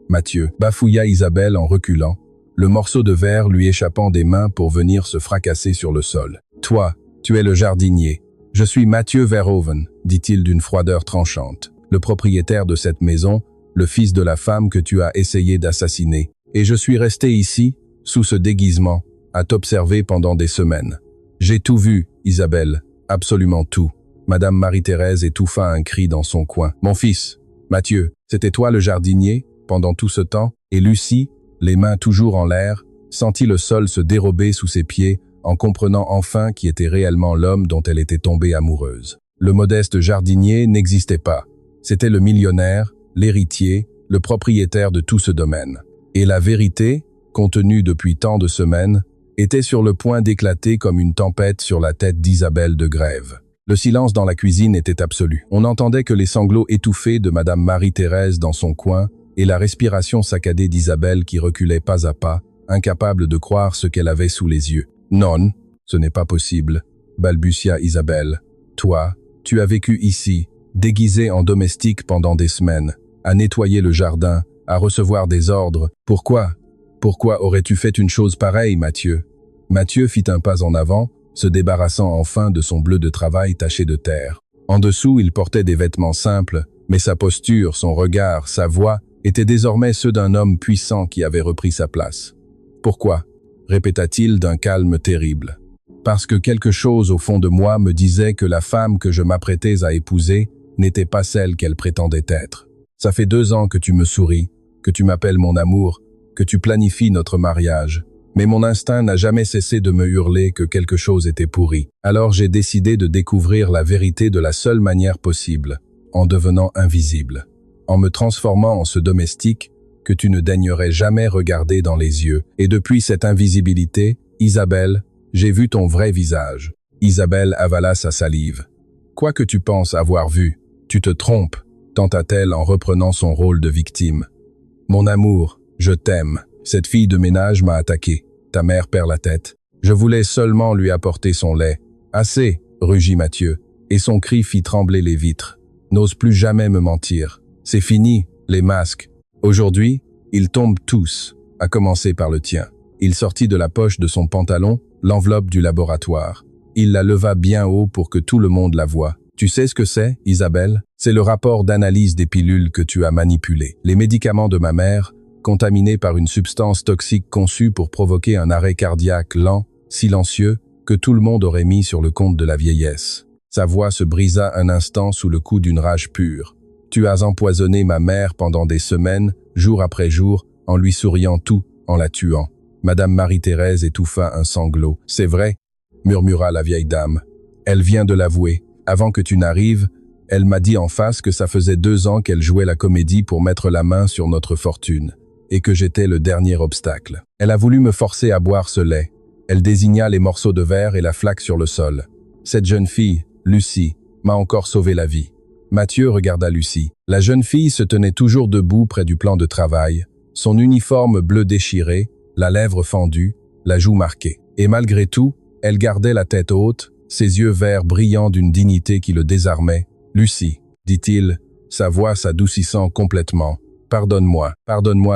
Speaker 1: Mathieu bafouilla Isabelle en reculant, le morceau de verre lui échappant des mains pour venir se fracasser sur le sol. « Toi, tu es le jardinier. Je suis Mathieu Verhoeven, » dit-il d'une froideur tranchante. « Le propriétaire de cette maison, le fils de la femme que tu as essayé d'assassiner. Et je suis resté ici, sous ce déguisement, à t'observer pendant des semaines. J'ai tout vu, Isabelle, absolument tout. » Madame Marie-Thérèse étouffa un cri dans son coin. « Mon fils, Mathieu, c'était toi le jardinier, pendant tout ce temps ?» Et Lucie, les mains toujours en l'air, sentit le sol se dérober sous ses pieds en comprenant enfin qui était réellement l'homme dont elle était tombée amoureuse. Le modeste jardinier n'existait pas. C'était le millionnaire, l'héritier, le propriétaire de tout ce domaine. Et la vérité, contenue depuis tant de semaines, était sur le point d'éclater comme une tempête sur la tête d'Isabelle de Grève. Le silence dans la cuisine était absolu. On n'entendait que les sanglots étouffés de Madame Marie-Thérèse dans son coin et la respiration saccadée d'Isabelle qui reculait pas à pas, incapable de croire ce qu'elle avait sous les yeux. « Non, ce n'est pas possible, » balbutia Isabelle. « Toi, tu as vécu ici, déguisé en domestique pendant des semaines, à nettoyer le jardin, à recevoir des ordres. Pourquoi? Pourquoi aurais-tu fait une chose pareille, Mathieu ?» Mathieu fit un pas en avant, se débarrassant enfin de son bleu de travail taché de terre. En dessous, il portait des vêtements simples, mais sa posture, son regard, sa voix étaient désormais ceux d'un homme puissant qui avait repris sa place. « Pourquoi ?» répéta-t-il d'un calme terrible. « Parce que quelque chose au fond de moi me disait que la femme que je m'apprêtais à épouser n'était pas celle qu'elle prétendait être. Ça fait 2 ans que tu me souris, que tu m'appelles mon amour, que tu planifies notre mariage. Mais mon instinct n'a jamais cessé de me hurler que quelque chose était pourri. Alors j'ai décidé de découvrir la vérité de la seule manière possible, en devenant invisible, en me transformant en ce domestique que tu ne daignerais jamais regarder dans les yeux. Et depuis cette invisibilité, Isabelle, j'ai vu ton vrai visage. » Isabelle avala sa salive. « Quoi que tu penses avoir vu, tu te trompes, » tenta-t-elle en reprenant son rôle de victime. « Mon amour, je t'aime. Cette fille de ménage m'a attaqué. Ta mère perd la tête. Je voulais seulement lui apporter son lait. »« Assez !» rugit Mathieu, et son cri fit trembler les vitres. « N'ose plus jamais me mentir. C'est fini, les masques. Aujourd'hui, ils tombent tous, à commencer par le tien. » Il sortit de la poche de son pantalon l'enveloppe du laboratoire. Il la leva bien haut pour que tout le monde la voie. « Tu sais ce que c'est, Isabelle? C'est le rapport d'analyse des pilules que tu as manipulées. Les médicaments de ma mère, contaminés par une substance toxique conçue pour provoquer un arrêt cardiaque lent, silencieux, que tout le monde aurait mis sur le compte de la vieillesse. » Sa voix se brisa un instant sous le coup d'une rage pure. « Tu as empoisonné ma mère pendant des semaines, jour après jour, en lui souriant tout, en la tuant. » Madame Marie-Thérèse étouffa un sanglot. « C'est vrai, » murmura la vieille dame. « Elle vient de l'avouer. Avant que tu n'arrives, elle m'a dit en face que ça faisait 2 ans qu'elle jouait la comédie pour mettre la main sur notre fortune, et que j'étais le dernier obstacle. Elle a voulu me forcer à boire ce lait. Elle désigna les morceaux de verre et la flaque sur le sol. Cette jeune fille, Lucie, m'a encore sauvé la vie. » Mathieu regarda Lucie. La jeune fille se tenait toujours debout près du plan de travail, son uniforme bleu déchiré, la lèvre fendue, la joue marquée. Et malgré tout, elle gardait la tête haute, ses yeux verts brillants d'une dignité qui le désarmait. « Lucie, » dit-il, sa voix s'adoucissant complètement. « Pardonne-moi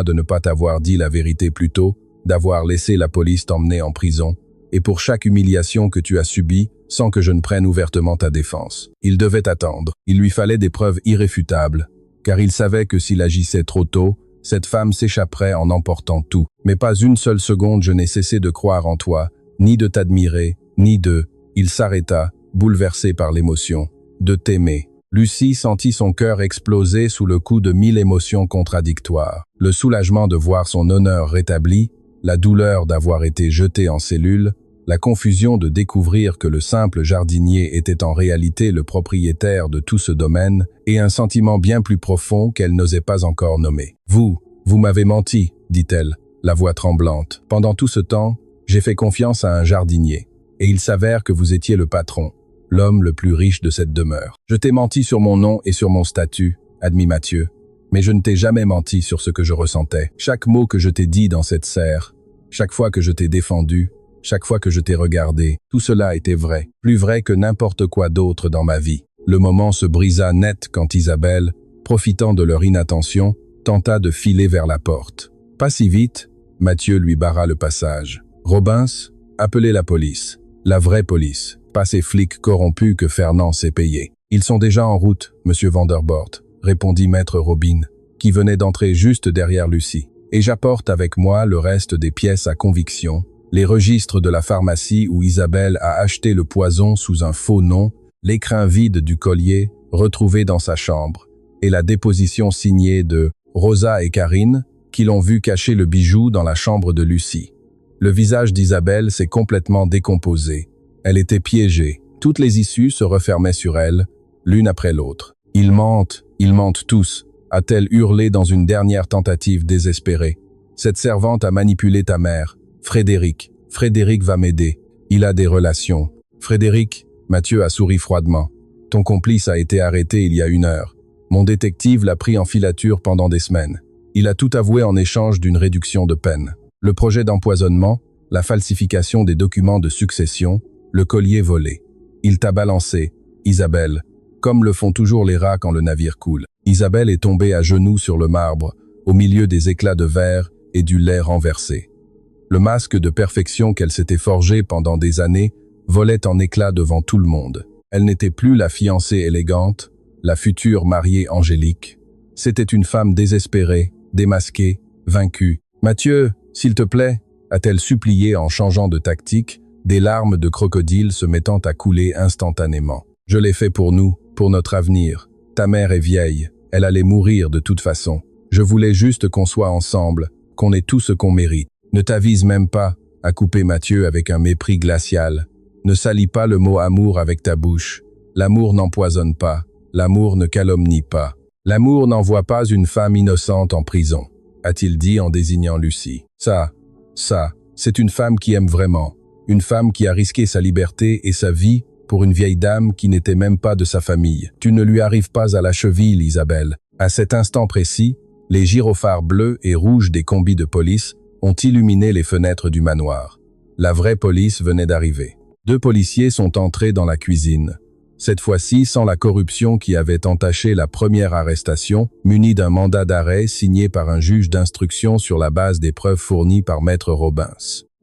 Speaker 1: de ne pas t'avoir dit la vérité plus tôt, d'avoir laissé la police t'emmener en prison, et pour chaque humiliation que tu as subie, sans que je ne prenne ouvertement ta défense. Il devait attendre. Il lui fallait des preuves irréfutables, car il savait que s'il agissait trop tôt, cette femme s'échapperait en emportant tout. Mais pas une seule seconde je n'ai cessé de croire en toi, ni de t'admirer, ni de... » Il s'arrêta, bouleversé par l'émotion. « De t'aimer. » Lucie sentit son cœur exploser sous le coup de 1000 émotions contradictoires. Le soulagement de voir son honneur rétabli, la douleur d'avoir été jetée en cellule, la confusion de découvrir que le simple jardinier était en réalité le propriétaire de tout ce domaine, et un sentiment bien plus profond qu'elle n'osait pas encore nommer. « Vous m'avez menti, » dit-elle, la voix tremblante. « Pendant tout ce temps, j'ai fait confiance à un jardinier, et il s'avère que vous étiez le patron, l'homme le plus riche de cette demeure. Je t'ai menti sur mon nom et sur mon statut, » admit Mathieu, « mais je ne t'ai jamais menti sur ce que je ressentais. Chaque mot que je t'ai dit dans cette serre, chaque fois que je t'ai défendu, chaque fois que je t'ai regardé, tout cela était vrai, plus vrai que n'importe quoi d'autre dans ma vie. » Le moment se brisa net quand Isabelle, profitant de leur inattention, tenta de filer vers la porte. « Pas si vite !» Mathieu lui barra le passage. « Robins, appelez la police. La vraie police, pas ces flics corrompus que Fernand s'est payé. »« Ils sont déjà en route, monsieur Vanderbort, » répondit maître Robin, qui venait d'entrer juste derrière Lucie. « Et j'apporte avec moi le reste des pièces à conviction, les registres de la pharmacie où Isabelle a acheté le poison sous un faux nom, l'écrin vide du collier retrouvé dans sa chambre, et la déposition signée de Rosa et Karine, qui l'ont vu cacher le bijou dans la chambre de Lucie. » Le visage d'Isabelle s'est complètement décomposé. Elle était piégée. Toutes les issues se refermaient sur elle, l'une après l'autre. « Ils mentent tous », a-t-elle hurlé dans une dernière tentative désespérée. « Cette servante a manipulé ta mère. Frédéric va m'aider. Il a des relations. » « Frédéric » Mathieu a souri froidement. « Ton complice a été arrêté il y a 1 heure. Mon détective l'a pris en filature pendant des semaines. Il a tout avoué en échange d'une réduction de peine. » Le projet d'empoisonnement, la falsification des documents de succession, le collier volé. Il t'a balancé, Isabelle, comme le font toujours les rats quand le navire coule. Isabelle est tombée à genoux sur le marbre, au milieu des éclats de verre et du lait renversé. Le masque de perfection qu'elle s'était forgé pendant des années volait en éclats devant tout le monde. Elle n'était plus la fiancée élégante, la future mariée angélique. C'était une femme désespérée, démasquée, vaincue. « Mathieu, s'il te plaît » a-t-elle supplié en changeant de tactique, des larmes de crocodile se mettant à couler instantanément. « Je l'ai fait pour nous, pour notre avenir. Ta mère est vieille, elle allait mourir de toute façon. Je voulais juste qu'on soit ensemble, qu'on ait tout ce qu'on mérite. Ne t'avise même pas, » a coupé Mathieu avec un mépris glacial. « Ne salis pas le mot amour avec ta bouche. L'amour n'empoisonne pas, l'amour ne calomnie pas. L'amour n'envoie pas une femme innocente en prison, » a-t-il dit en désignant Lucie. Ça, c'est une femme qui aime vraiment. Une femme qui a risqué sa liberté et sa vie pour une vieille dame qui n'était même pas de sa famille. Tu ne lui arrives pas à la cheville, Isabelle. À cet instant précis, les gyrophares bleus et rouges des combis de police ont illuminé les fenêtres du manoir. La vraie police venait d'arriver. 2 policiers sont entrés dans la cuisine. Cette fois-ci sans la corruption qui avait entaché la première arrestation, munis d'un mandat d'arrêt signé par un juge d'instruction sur la base des preuves fournies par Maître Robins.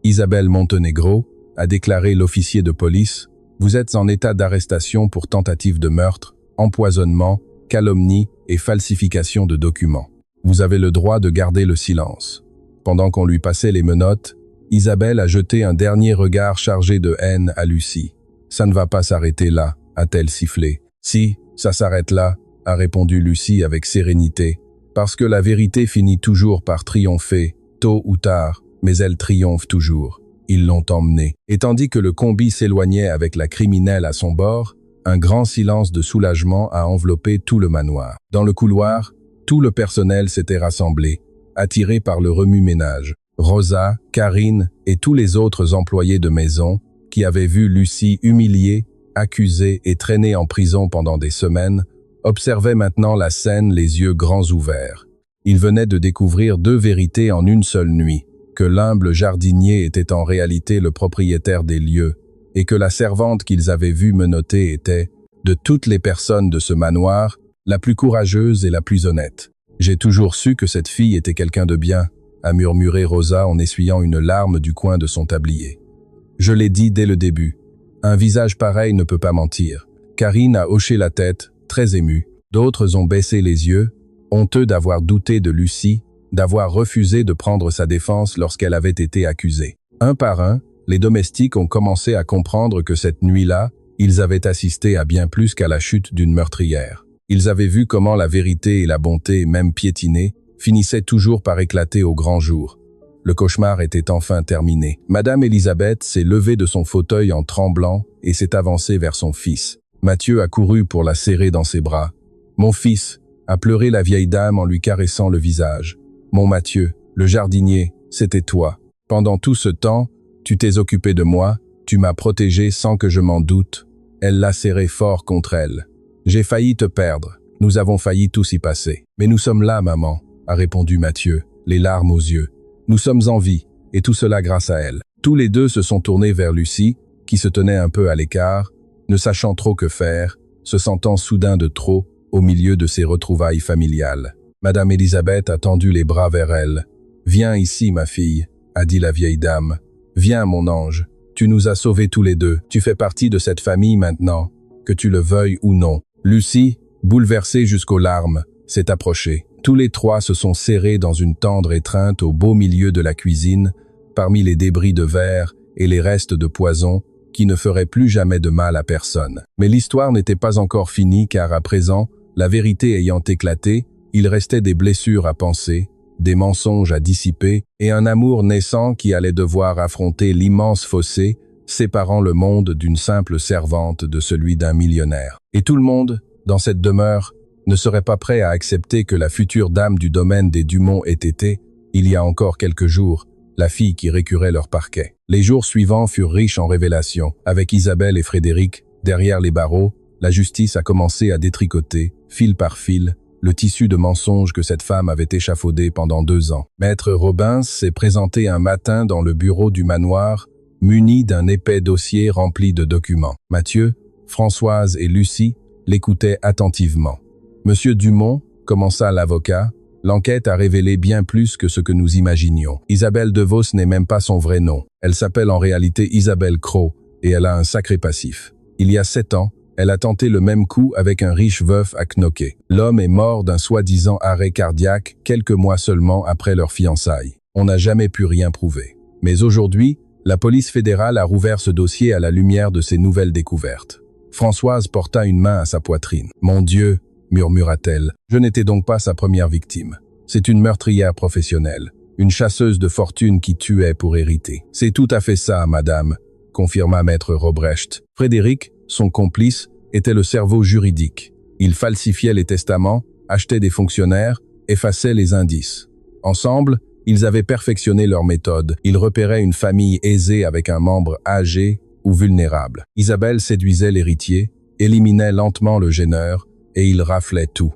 Speaker 1: Isabelle Montenegro, a déclaré l'officier de police, « Vous êtes en état d'arrestation pour tentative de meurtre, empoisonnement, calomnie et falsification de documents. Vous avez le droit de garder le silence. » Pendant qu'on lui passait les menottes, Isabelle a jeté un dernier regard chargé de haine à Lucie. « Ça ne va pas s'arrêter là », a-t-elle sifflé. « Si, ça s'arrête là », a répondu Lucie avec sérénité, « parce que la vérité finit toujours par triompher, tôt ou tard, mais elle triomphe toujours. » Ils l'ont emmenée. Et tandis que le combi s'éloignait avec la criminelle à son bord, un grand silence de soulagement a enveloppé tout le manoir. Dans le couloir, tout le personnel s'était rassemblé, attiré par le remue-ménage. Rosa, Karine et tous les autres employés de maison, qui avaient vu Lucie humiliée, accusée et traînée en prison pendant des semaines, observaient maintenant la scène les yeux grands ouverts. Ils venaient de découvrir 2 vérités en une seule nuit, que l'humble jardinier était en réalité le propriétaire des lieux, et que la servante qu'ils avaient vue menotter était, de toutes les personnes de ce manoir, la plus courageuse et la plus honnête. « J'ai toujours su que cette fille était quelqu'un de bien », a murmuré Rosa en essuyant une larme du coin de son tablier. « Je l'ai dit dès le début. Un visage pareil ne peut pas mentir. » Karine a hoché la tête, très émue. D'autres ont baissé les yeux, honteux d'avoir douté de Lucie, d'avoir refusé de prendre sa défense lorsqu'elle avait été accusée. Un par un, les domestiques ont commencé à comprendre que cette nuit-là, ils avaient assisté à bien plus qu'à la chute d'une meurtrière. Ils avaient vu comment la vérité et la bonté, même piétinées, finissaient toujours par éclater au grand jour. Le cauchemar était enfin terminé. Madame Elisabeth s'est levée de son fauteuil en tremblant et s'est avancée vers son fils. Mathieu a couru pour la serrer dans ses bras. « Mon fils » a pleuré la vieille dame en lui caressant le visage. « Mon Mathieu, le jardinier, c'était toi. Pendant tout ce temps, tu t'es occupé de moi, tu m'as protégé sans que je m'en doute. » Elle l'a serré fort contre elle. « J'ai failli te perdre. Nous avons failli tous y passer. Mais nous sommes là, maman, » a répondu Mathieu, les larmes aux yeux. « Nous sommes en vie, et tout cela grâce à elle. » Tous les 2 se sont tournés vers Lucie, qui se tenait un peu à l'écart, ne sachant trop que faire, se sentant soudain de trop au milieu de ses retrouvailles familiales. Madame Elisabeth a tendu les bras vers elle. « Viens ici, ma fille, » a dit la vieille dame. « Viens, mon ange. Tu nous as sauvés tous les 2. Tu fais partie de cette famille maintenant, que tu le veuilles ou non. » Lucie, bouleversée jusqu'aux larmes, s'est approchée. Tous les 3 se sont serrés dans une tendre étreinte au beau milieu de la cuisine, parmi les débris de verre et les restes de poison qui ne feraient plus jamais de mal à personne. Mais l'histoire n'était pas encore finie car à présent, la vérité ayant éclaté, il restait des blessures à panser, des mensonges à dissiper et un amour naissant qui allait devoir affronter l'immense fossé séparant le monde d'une simple servante de celui d'un millionnaire. Et tout le monde, dans cette demeure, ne serait pas prêt à accepter que la future dame du domaine des Dumont ait été, il y a encore quelques jours, la fille qui récurait leur parquet. Les jours suivants furent riches en révélations. Avec Isabelle et Frédéric, derrière les barreaux, la justice a commencé à détricoter, fil par fil, le tissu de mensonges que cette femme avait échafaudé pendant 2 ans. Maître Robins s'est présenté un matin dans le bureau du manoir, muni d'un épais dossier rempli de documents. Mathieu, Françoise et Lucie l'écoutaient attentivement. « Monsieur Dumont, » commença l'avocat, « l'enquête a révélé bien plus que ce que nous imaginions. Isabelle DeVos n'est même pas son vrai nom. Elle s'appelle en réalité Isabelle Cros et elle a un sacré passif. Il y a 7 ans, elle a tenté le même coup avec un riche veuf à Knokke. L'homme est mort d'un soi-disant arrêt cardiaque quelques mois seulement après leur fiançailles. On n'a jamais pu rien prouver. Mais aujourd'hui, la police fédérale a rouvert ce dossier à la lumière de ces nouvelles découvertes. » Françoise porta une main à sa poitrine. « Mon Dieu !» murmura-t-elle. « Je n'étais donc pas sa première victime. C'est une meurtrière professionnelle, une chasseuse de fortune qui tuait pour hériter. »« C'est tout à fait ça, madame », confirma maître Robrecht. Frédéric, son complice, était le cerveau juridique. Il falsifiait les testaments, achetait des fonctionnaires, effaçait les indices. Ensemble, ils avaient perfectionné leur méthode. Ils repéraient une famille aisée avec un membre âgé ou vulnérable. Isabelle séduisait l'héritier, éliminait lentement le gêneur, et il raflait tout.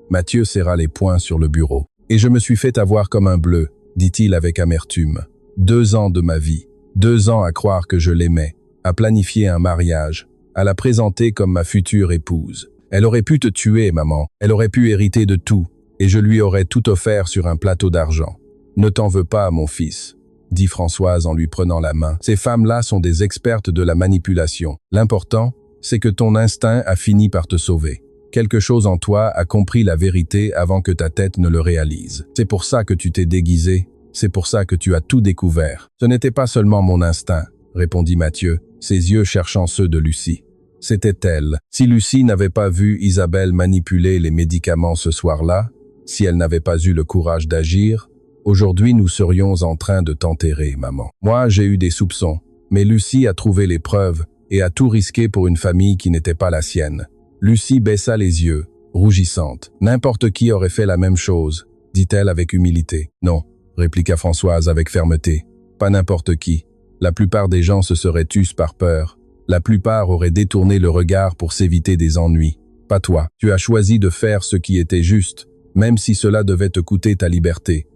Speaker 1: Mathieu serra les poings sur le bureau. « Et je me suis fait avoir comme un bleu », dit-il avec amertume. « 2 ans de ma vie, 2 ans à croire que je l'aimais, à planifier un mariage, à la présenter comme ma future épouse. Elle aurait pu te tuer, maman, elle aurait pu hériter de tout, et je lui aurais tout offert sur un plateau d'argent. Ne t'en veux pas, mon fils, » dit Françoise en lui prenant la main. « Ces femmes-là sont des expertes de la manipulation. L'important, c'est que ton instinct a fini par te sauver. Quelque chose en toi a compris la vérité avant que ta tête ne le réalise. C'est pour ça que tu t'es déguisé, c'est pour ça que tu as tout découvert. Ce n'était pas seulement mon instinct, » répondit Mathieu, ses yeux cherchant ceux de Lucie. C'était elle. Si Lucie n'avait pas vu Isabelle manipuler les médicaments ce soir-là, si elle n'avait pas eu le courage d'agir, aujourd'hui nous serions en train de t'enterrer, maman. Moi, j'ai eu des soupçons, mais Lucie a trouvé les preuves et a tout risqué pour une famille qui n'était pas la sienne. Lucie baissa les yeux, rougissante. « N'importe qui aurait fait la même chose, » dit-elle avec humilité. « Non, » répliqua Françoise avec fermeté. « Pas n'importe qui. La plupart des gens se seraient tus par peur. La plupart auraient détourné le regard pour s'éviter des ennuis. Pas toi. Tu as choisi de faire ce qui était juste, même si cela devait te coûter ta liberté.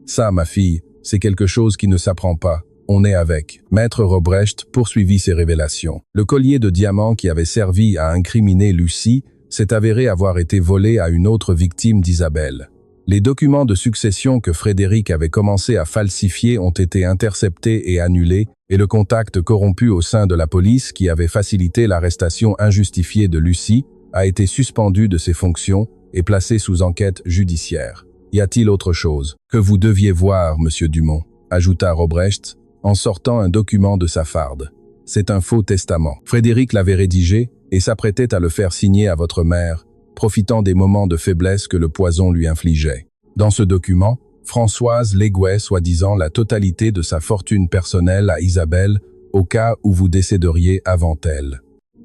Speaker 1: Ça, ma fille, c'est quelque chose qui ne s'apprend pas. On est avec. » Maître Robrecht poursuivit ses révélations. Le collier de diamants qui avait servi à incriminer Lucie s'est avéré avoir été volé à une autre victime d'Isabelle. Les documents de succession que Frédéric avait commencé à falsifier ont été interceptés et annulés, et le contact corrompu au sein de la police qui avait facilité l'arrestation injustifiée de Lucie a été suspendu de ses fonctions et placé sous enquête judiciaire. Y a-t-il autre chose que vous deviez voir, monsieur Dumont, ajouta Robrecht, en sortant un document de sa farde. C'est un faux testament. Frédéric l'avait rédigé et s'apprêtait à le faire signer à votre mère, profitant des moments de faiblesse que le poison lui infligeait. Dans ce document, Françoise léguait soi-disant la totalité de sa fortune personnelle à Isabelle au cas où vous décéderiez avant elle.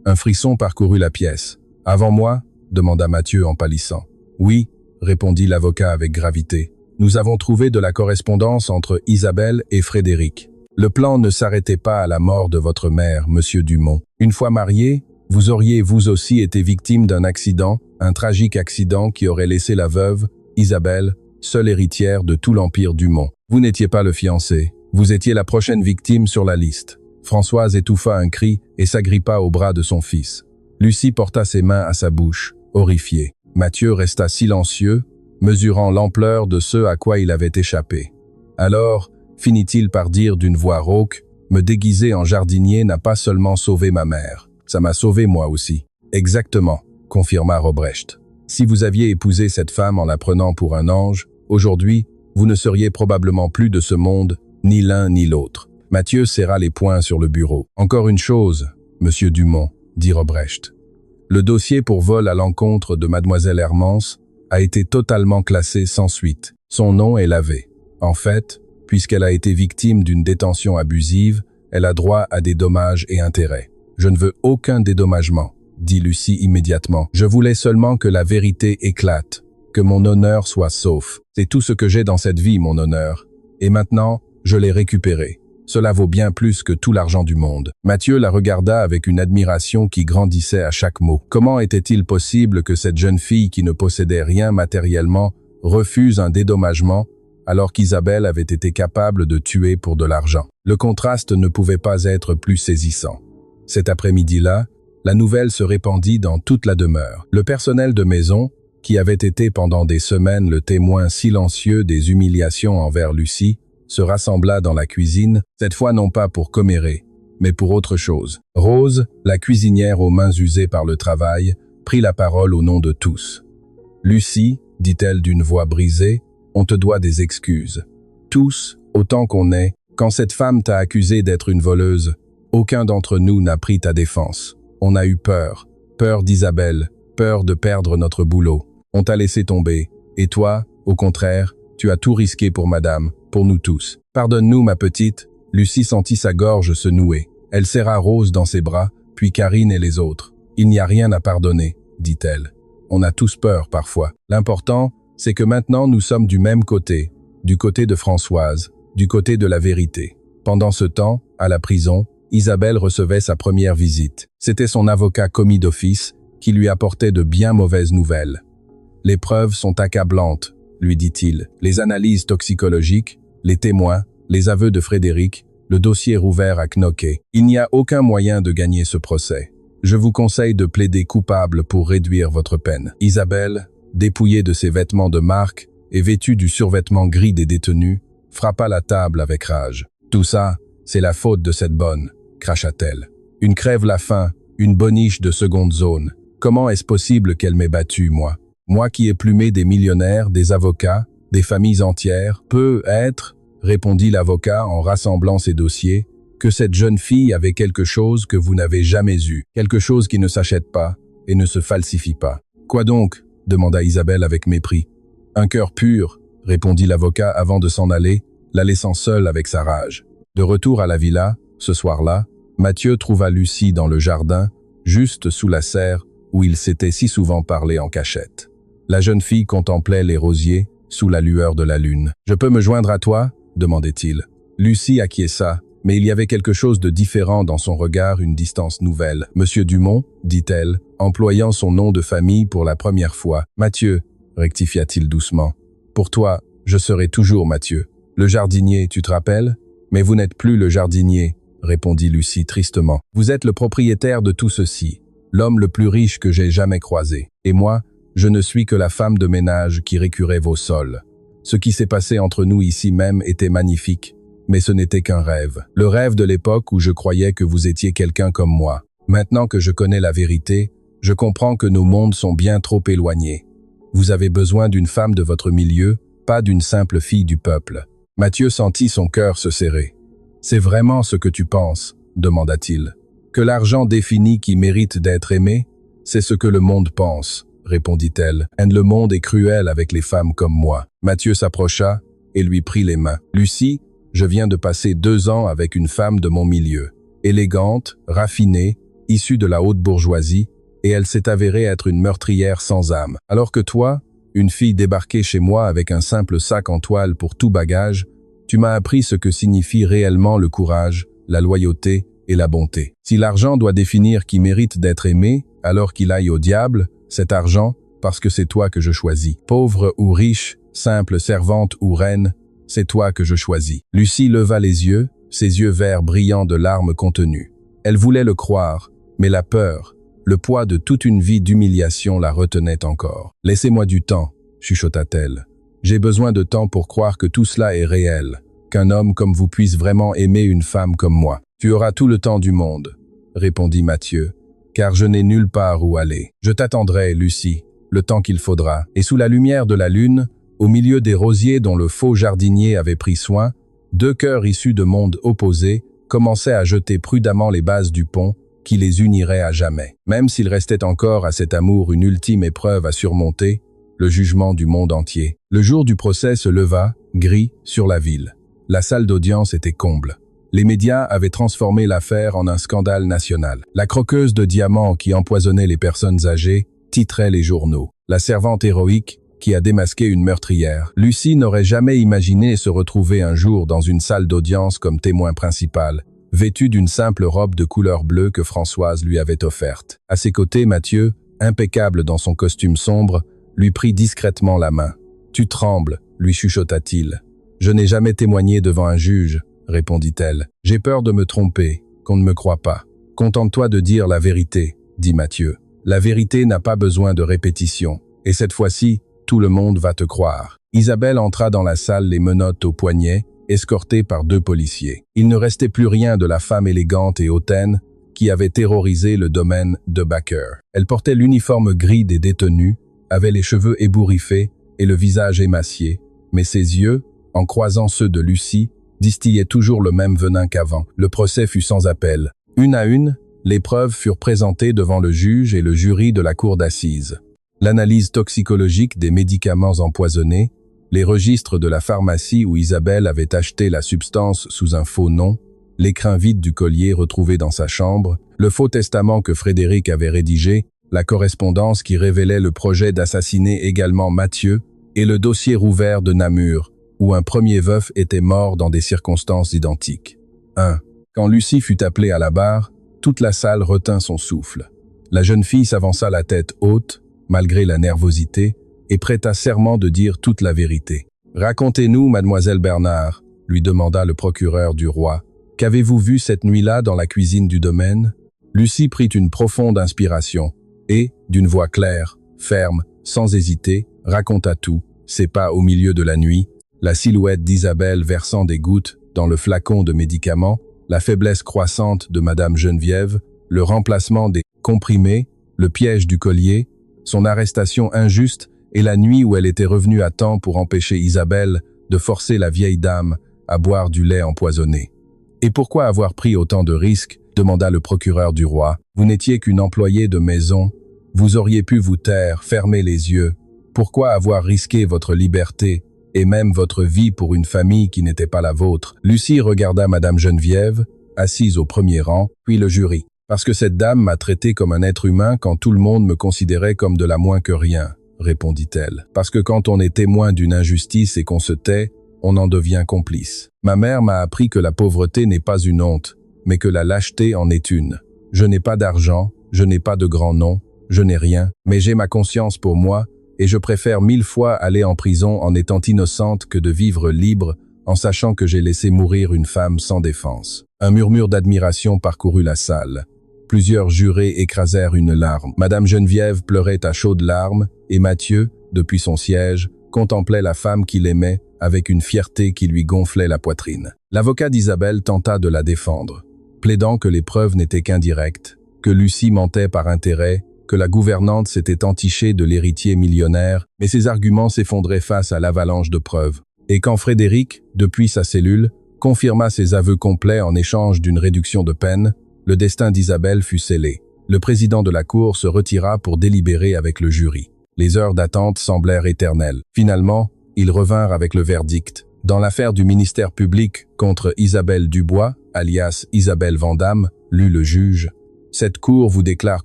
Speaker 1: Un frisson parcourut la pièce. « Avant moi ?» demanda Mathieu en pâlissant. « Oui » répondit l'avocat avec gravité. « Nous avons trouvé de la correspondance entre Isabelle et Frédéric. Le plan ne s'arrêtait pas à la mort de votre mère, monsieur Dumont. Une fois marié, vous auriez vous aussi été victime d'un accident, un tragique accident qui aurait laissé la veuve, Isabelle, seule héritière de tout l'empire Dumont. Vous n'étiez pas le fiancé, vous étiez la prochaine victime sur la liste. » Françoise étouffa un cri et s'agrippa au bras de son fils. Lucie porta ses mains à sa bouche, horrifiée. Mathieu resta silencieux, mesurant l'ampleur de ce à quoi il avait échappé. Alors, finit-il par dire d'une voix rauque, « Me déguiser en jardinier n'a pas seulement sauvé ma mère, ça m'a sauvé moi aussi. » « Exactement, » confirma Robrecht. « Si vous aviez épousé cette femme en la prenant pour un ange, aujourd'hui, vous ne seriez probablement plus de ce monde, ni l'un ni l'autre. » Mathieu serra les poings sur le bureau. « Encore une chose, monsieur Dumont, » dit Robrecht. « Le dossier pour vol à l'encontre de mademoiselle Hermance a été totalement classé sans suite. Son nom est lavé. En fait, puisqu'elle a été victime d'une détention abusive, elle a droit à des dommages et intérêts. Je ne veux aucun dédommagement, » dit Lucie immédiatement. « Je voulais seulement que la vérité éclate, que mon honneur soit sauf. C'est tout ce que j'ai dans cette vie, mon honneur. Et maintenant, je l'ai récupéré. Cela vaut bien plus que tout l'argent du monde. Mathieu la regarda avec une admiration qui grandissait à chaque mot. Comment était-il possible que cette jeune fille qui ne possédait rien matériellement refuse un dédommagement alors qu'Isabelle avait été capable de tuer pour de l'argent? Le contraste ne pouvait pas être plus saisissant. Cet après-midi-là, la nouvelle se répandit dans toute la demeure. Le personnel de maison, qui avait été pendant des semaines le témoin silencieux des humiliations envers Lucie, se rassembla dans la cuisine, cette fois non pas pour commérer, mais pour autre chose. Rose, la cuisinière aux mains usées par le travail, prit la parole au nom de tous. « Lucie, dit-elle d'une voix brisée, on te doit des excuses. Tous, autant qu'on est, quand cette femme t'a accusé d'être une voleuse, aucun d'entre nous n'a pris ta défense. On a eu peur, peur d'Isabelle, peur de perdre notre boulot. On t'a laissé tomber, et toi, au contraire, tu as tout risqué pour madame, pour nous tous. Pardonne-nous, ma petite. » Lucie sentit sa gorge se nouer. Elle serra Rose dans ses bras, puis Karine et les autres. « Il n'y a rien à pardonner, dit-elle. On a tous peur parfois. L'important, c'est que maintenant nous sommes du même côté, du côté de Françoise, du côté de la vérité. » Pendant ce temps, à la prison, Isabelle recevait sa première visite. C'était son avocat commis d'office qui lui apportait de bien mauvaises nouvelles. « Les preuves sont accablantes, » lui dit-il. « Les analyses toxicologiques, les témoins, les aveux de Frédéric, le dossier rouvert à Knocké. Il n'y a aucun moyen de gagner ce procès. Je vous conseille de plaider coupable pour réduire votre peine. » Isabelle, dépouillée de ses vêtements de marque et vêtue du survêtement gris des détenus, frappa la table avec rage. « Tout ça, c'est la faute de cette bonne, » cracha-t-elle. « Une crève la faim, une boniche de seconde zone. Comment est-ce possible qu'elle m'ait battu, moi? Moi qui ai plumé des millionnaires, des avocats, des familles entières, peut être, » répondit l'avocat en rassemblant ses dossiers, « que cette jeune fille avait quelque chose que vous n'avez jamais eu, quelque chose qui ne s'achète pas et ne se falsifie pas. »« Quoi donc ?» demanda Isabelle avec mépris. « Un cœur pur, » répondit l'avocat avant de s'en aller, la laissant seule avec sa rage. De retour à la villa, ce soir-là, Mathieu trouva Lucie dans le jardin, juste sous la serre où il s'était si souvent parlé en cachette. La jeune fille contemplait les rosiers sous la lueur de la lune. « Je peux me joindre à toi ?» demandait-il. Lucie acquiesça, mais il y avait quelque chose de différent dans son regard, une distance nouvelle. « Monsieur Dumont ?» dit-elle, employant son nom de famille pour la première fois. « Mathieu » rectifia-t-il doucement. « Pour toi, je serai toujours Mathieu. Le jardinier, tu te rappelles? Mais vous n'êtes plus le jardinier, » répondit Lucie tristement. « Vous êtes le propriétaire de tout ceci, l'homme le plus riche que j'ai jamais croisé. Et moi, je ne suis que la femme de ménage qui récurait vos sols. Ce qui s'est passé entre nous ici même était magnifique, mais ce n'était qu'un rêve. Le rêve de l'époque où je croyais que vous étiez quelqu'un comme moi. Maintenant que je connais la vérité, je comprends que nos mondes sont bien trop éloignés. Vous avez besoin d'une femme de votre milieu, pas d'une simple fille du peuple. » Mathieu sentit son cœur se serrer. « C'est vraiment ce que tu penses ?» demanda-t-il. « Que l'argent définit qui mérite d'être aimé? C'est ce que le monde pense, » répondit-elle. « Le monde est cruel avec les femmes comme moi. » Mathieu s'approcha et lui prit les mains. « Lucie, je viens de passer 2 ans avec une femme de mon milieu. Élégante, raffinée, issue de la haute bourgeoisie, et elle s'est avérée être une meurtrière sans âme. Alors que toi, une fille débarquée chez moi avec un simple sac en toile pour tout bagage, tu m'as appris ce que signifie réellement le courage, la loyauté et la bonté. Si l'argent doit définir qui mérite d'être aimé, alors qu'il aille au diable, cet argent, parce que c'est toi que je choisis. Pauvre ou riche, simple servante ou reine, c'est toi que je choisis. » Lucie leva les yeux, ses yeux verts brillants de larmes contenues. Elle voulait le croire, mais la peur, le poids de toute une vie d'humiliation la retenait encore. « Laissez-moi du temps, » chuchota-t-elle. « J'ai besoin de temps pour croire que tout cela est réel, qu'un homme comme vous puisse vraiment aimer une femme comme moi. »« Tu auras tout le temps du monde, » répondit Mathieu, « car je n'ai nulle part où aller. Je t'attendrai, Lucie, le temps qu'il faudra. » Et sous la lumière de la lune, au milieu des rosiers dont le faux jardinier avait pris soin, 2 cœurs issus de mondes opposés commençaient à jeter prudemment les bases du pont qui les unirait à jamais. Même s'il restait encore à cet amour une ultime épreuve à surmonter, le jugement du monde entier. Le jour du procès se leva, gris, sur la ville. La salle d'audience était comble. Les médias avaient transformé l'affaire en un scandale national. La croqueuse de diamants qui empoisonnait les personnes âgées titrait les journaux. La servante héroïque, qui a démasqué une meurtrière. Lucie n'aurait jamais imaginé se retrouver un jour dans une salle d'audience comme témoin principal, vêtue d'une simple robe de couleur bleue que Françoise lui avait offerte. À ses côtés, Mathieu, impeccable dans son costume sombre, lui prit discrètement la main. « Tu trembles », lui chuchota-t-il. « Je n'ai jamais témoigné devant un juge », répondit-elle. « J'ai peur de me tromper, qu'on ne me croie pas. Contente-toi de dire la vérité, » dit Mathieu. « La vérité n'a pas besoin de répétition. Et cette fois-ci, tout le monde va te croire. » Isabelle entra dans la salle les menottes aux poignets, escortée par 2 policiers. Il ne restait plus rien de la femme élégante et hautaine qui avait terrorisé le domaine de Baker. Elle portait l'uniforme gris des détenus, avait les cheveux ébouriffés et le visage émacié, mais ses yeux, en croisant ceux de Lucie, distillaient toujours le même venin qu'avant. Le procès fut sans appel. Une à une, les preuves furent présentées devant le juge et le jury de la cour d'assises. L'analyse toxicologique des médicaments empoisonnés, les registres de la pharmacie où Isabelle avait acheté la substance sous un faux nom, l'écrin vide du collier retrouvé dans sa chambre, le faux testament que Frédéric avait rédigé, la correspondance qui révélait le projet d'assassiner également Mathieu et le dossier rouvert de Namur, où un premier veuf était mort dans des circonstances identiques. 1. Quand Lucie fut appelée à la barre, toute la salle retint son souffle. La jeune fille s'avança la tête haute, malgré la nervosité, et prêta serment de dire toute la vérité. « Racontez-nous, mademoiselle Bernard », lui demanda le procureur du roi. « Qu'avez-vous vu cette nuit-là dans la cuisine du domaine ?» Lucie prit une profonde inspiration et, d'une voix claire, ferme, sans hésiter, raconta tout. Ses pas au milieu de la nuit, la silhouette d'Isabelle versant des gouttes dans le flacon de médicaments, la faiblesse croissante de Madame Geneviève, le remplacement des comprimés, le piège du collier, son arrestation injuste et la nuit où elle était revenue à temps pour empêcher Isabelle de forcer la vieille dame à boire du lait empoisonné. « Et pourquoi avoir pris autant de risques ?» demanda le procureur du roi. « Vous n'étiez qu'une employée de maison. Vous auriez pu vous taire, fermer les yeux. Pourquoi avoir risqué votre liberté et même votre vie pour une famille qui n'était pas la vôtre ?» Lucie regarda Madame Geneviève, assise au premier rang, puis le jury. « Parce que cette dame m'a traité comme un être humain quand tout le monde me considérait comme de la moins que rien, » répondit-elle. « Parce que quand on est témoin d'une injustice et qu'on se tait, on en devient complice. Ma mère m'a appris que la pauvreté n'est pas une honte, mais que la lâcheté en est une. Je n'ai pas d'argent, je n'ai pas de grand nom, je n'ai rien, mais j'ai ma conscience pour moi, et je préfère 1000 fois aller en prison en étant innocente que de vivre libre en sachant que j'ai laissé mourir une femme sans défense. » Un murmure d'admiration parcourut la salle. Plusieurs jurés écrasèrent une larme. Madame Geneviève pleurait à chaudes larmes, et Mathieu, depuis son siège, contemplait la femme qu'il aimait avec une fierté qui lui gonflait la poitrine. L'avocat d'Isabelle tenta de la défendre, plaidant que les preuves n'étaient qu'indirectes, que Lucie mentait par intérêt, que la gouvernante s'était entichée de l'héritier millionnaire, mais ses arguments s'effondraient face à l'avalanche de preuves. Et quand Frédéric, depuis sa cellule, confirma ses aveux complets en échange d'une réduction de peine, le destin d'Isabelle fut scellé. Le président de la cour se retira pour délibérer avec le jury. Les heures d'attente semblèrent éternelles. Finalement, ils revinrent avec le verdict. Dans l'affaire du ministère public contre Isabelle Dubois, alias Isabelle Vandamme, lut le juge, « Cette cour vous déclare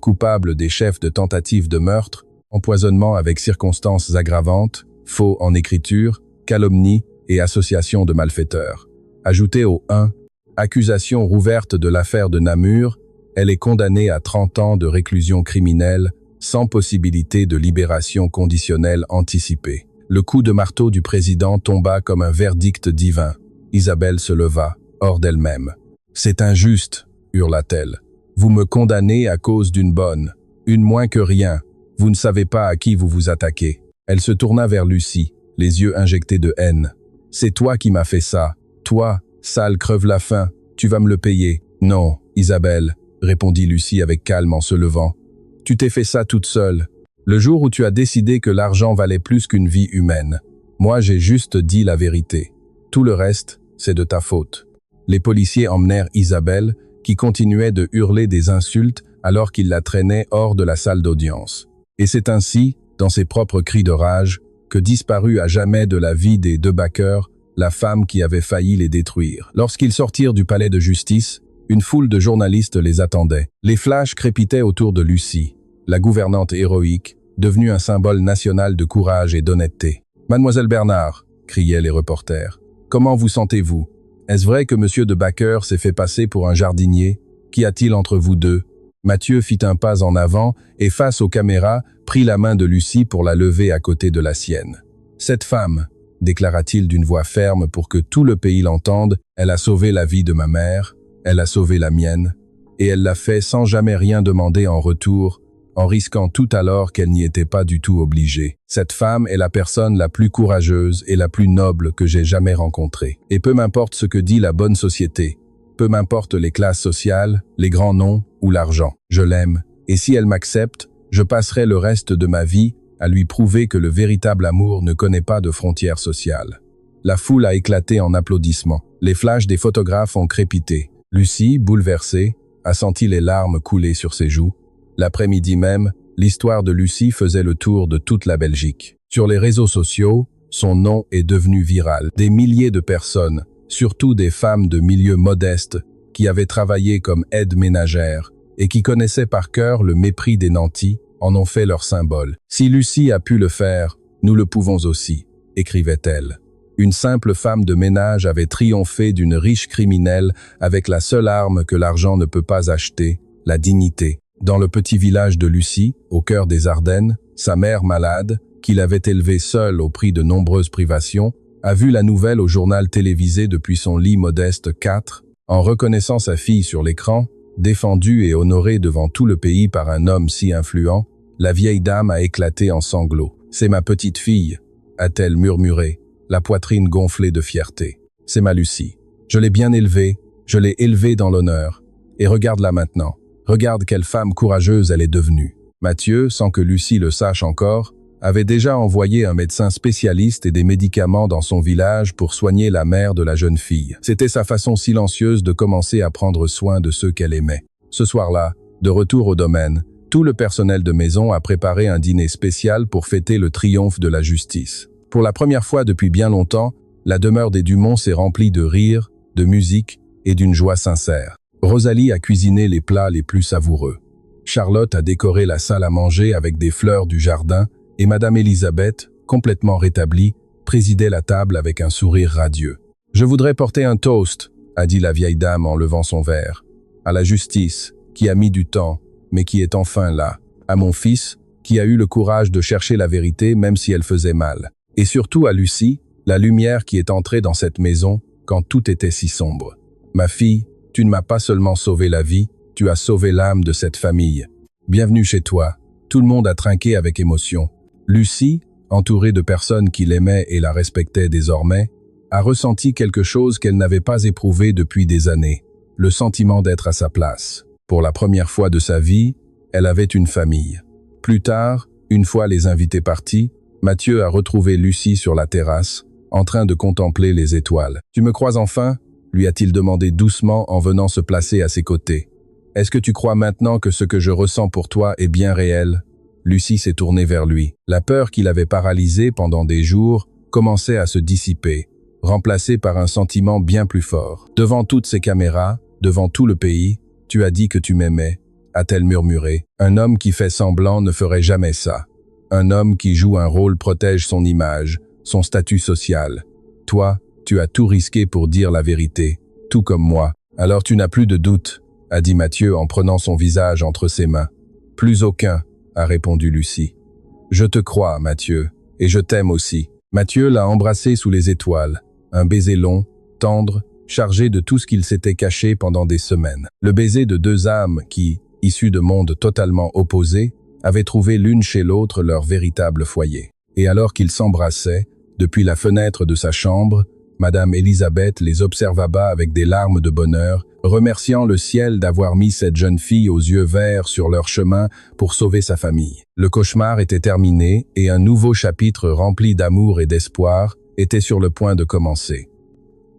Speaker 1: coupable des chefs de tentative de meurtre, empoisonnement avec circonstances aggravantes, faux en écriture, calomnie et association de malfaiteurs. Ajoutez au 1, accusation rouverte de l'affaire de Namur, elle est condamnée à 30 ans de réclusion criminelle sans possibilité de libération conditionnelle anticipée. » Le coup de marteau du président tomba comme un verdict divin. Isabelle se leva, hors d'elle-même. « C'est injuste, » hurla-t-elle. « Vous me condamnez à cause d'une bonne, une moins que rien. Vous ne savez pas à qui vous vous attaquez. » Elle se tourna vers Lucie, les yeux injectés de haine. « C'est toi qui m'as fait ça. Toi, sale crève-la-faim, tu vas me le payer. »« Non, Isabelle, » répondit Lucie avec calme en se levant. « Tu t'es fait ça toute seule. Le jour où tu as décidé que l'argent valait plus qu'une vie humaine. Moi, j'ai juste dit la vérité. Tout le reste, c'est de ta faute. » Les policiers emmenèrent Isabelle, qui continuait de hurler des insultes alors qu'ils la traînaient hors de la salle d'audience. Et c'est ainsi, dans ses propres cris de rage, que disparut à jamais de la vie des deux Baker la femme qui avait failli les détruire. Lorsqu'ils sortirent du palais de justice, une foule de journalistes les attendait. Les flashs crépitaient autour de Lucie, la gouvernante héroïque, devenu un symbole national de courage et d'honnêteté. « Mademoiselle Bernard !» criaient les reporters. « Comment vous sentez-vous? Est-ce vrai que Monsieur de Backer s'est fait passer pour un jardinier? Qu'y a-t-il entre vous deux ?» Mathieu fit un pas en avant et, face aux caméras, prit la main de Lucie pour la lever à côté de la sienne. « Cette femme, déclara-t-il d'une voix ferme pour que tout le pays l'entende, elle a sauvé la vie de ma mère, elle a sauvé la mienne, et elle l'a fait sans jamais rien demander en retour, en risquant tout alors qu'elle n'y était pas du tout obligée. Cette femme est la personne la plus courageuse et la plus noble que j'ai jamais rencontrée. Et peu m'importe ce que dit la bonne société, peu m'importe les classes sociales, les grands noms ou l'argent. Je l'aime, et si elle m'accepte, je passerai le reste de ma vie à lui prouver que le véritable amour ne connaît pas de frontières sociales. » La foule a éclaté en applaudissements. Les flashs des photographes ont crépité. Lucie, bouleversée, a senti les larmes couler sur ses joues. L'après-midi même, l'histoire de Lucie faisait le tour de toute la Belgique. Sur les réseaux sociaux, son nom est devenu viral. Des milliers de personnes, surtout des femmes de milieux modestes, qui avaient travaillé comme aides ménagères et qui connaissaient par cœur le mépris des nantis, en ont fait leur symbole. « Si Lucie a pu le faire, nous le pouvons aussi », écrivait-elle. Une simple femme de ménage avait triomphé d'une riche criminelle avec la seule arme que l'argent ne peut pas acheter, la dignité. Dans le petit village de Lucie, au cœur des Ardennes, sa mère malade, qui l'avait élevée seule au prix de nombreuses privations, a vu la nouvelle au journal télévisé depuis son lit modeste 4, en reconnaissant sa fille sur l'écran, défendue et honorée devant tout le pays par un homme si influent, la vieille dame a éclaté en sanglots. « C'est ma petite fille », a-t-elle murmuré, la poitrine gonflée de fierté. « C'est ma Lucie. Je l'ai bien élevée, je l'ai élevée dans l'honneur. Et regarde-la maintenant. Regarde quelle femme courageuse elle est devenue. » Mathieu, sans que Lucie le sache encore, avait déjà envoyé un médecin spécialiste et des médicaments dans son village pour soigner la mère de la jeune fille. C'était sa façon silencieuse de commencer à prendre soin de ceux qu'elle aimait. Ce soir-là, de retour au domaine, tout le personnel de maison a préparé un dîner spécial pour fêter le triomphe de la justice. Pour la première fois depuis bien longtemps, la demeure des Dumont s'est remplie de rires, de musique et d'une joie sincère. Rosalie a cuisiné les plats les plus savoureux. Charlotte a décoré la salle à manger avec des fleurs du jardin et Madame Elisabeth, complètement rétablie, présidait la table avec un sourire radieux. « Je voudrais porter un toast », a dit la vieille dame en levant son verre. « À la justice, qui a mis du temps, mais qui est enfin là. À mon fils, qui a eu le courage de chercher la vérité même si elle faisait mal. Et surtout à Lucie, la lumière qui est entrée dans cette maison quand tout était si sombre. Ma fille, tu ne m'as pas seulement sauvé la vie, tu as sauvé l'âme de cette famille. Bienvenue chez toi. » Tout le monde a trinqué avec émotion. Lucie, entourée de personnes qui l'aimaient et la respectaient désormais, a ressenti quelque chose qu'elle n'avait pas éprouvé depuis des années, le sentiment d'être à sa place. Pour la première fois de sa vie, elle avait une famille. Plus tard, une fois les invités partis, Mathieu a retrouvé Lucie sur la terrasse, en train de contempler les étoiles. « Tu me crois enfin ?» lui a-t-il demandé doucement en venant se placer à ses côtés. « Est-ce que tu crois maintenant que ce que je ressens pour toi est bien réel ?» Lucie s'est tournée vers lui. La peur qui l'avait paralysée pendant des jours commençait à se dissiper, remplacée par un sentiment bien plus fort. « Devant toutes ces caméras, devant tout le pays, tu as dit que tu m'aimais, » a-t-elle murmuré. « Un homme qui fait semblant ne ferait jamais ça. Un homme qui joue un rôle protège son image, son statut social. Toi, tu as tout risqué pour dire la vérité, tout comme moi. Alors tu n'as plus de doute, » a dit Mathieu en prenant son visage entre ses mains. « Plus aucun, » a répondu Lucie. « Je te crois, Mathieu, et je t'aime aussi. » Mathieu l'a embrassé sous les étoiles, un baiser long, tendre, chargé de tout ce qu'il s'était caché pendant des semaines. Le baiser de deux âmes qui, issues de mondes totalement opposés, avaient trouvé l'une chez l'autre leur véritable foyer. Et alors qu'ils s'embrassaient, depuis la fenêtre de sa chambre, Madame Elisabeth les observa bas avec des larmes de bonheur, remerciant le ciel d'avoir mis cette jeune fille aux yeux verts sur leur chemin pour sauver sa famille. Le cauchemar était terminé et un nouveau chapitre rempli d'amour et d'espoir était sur le point de commencer.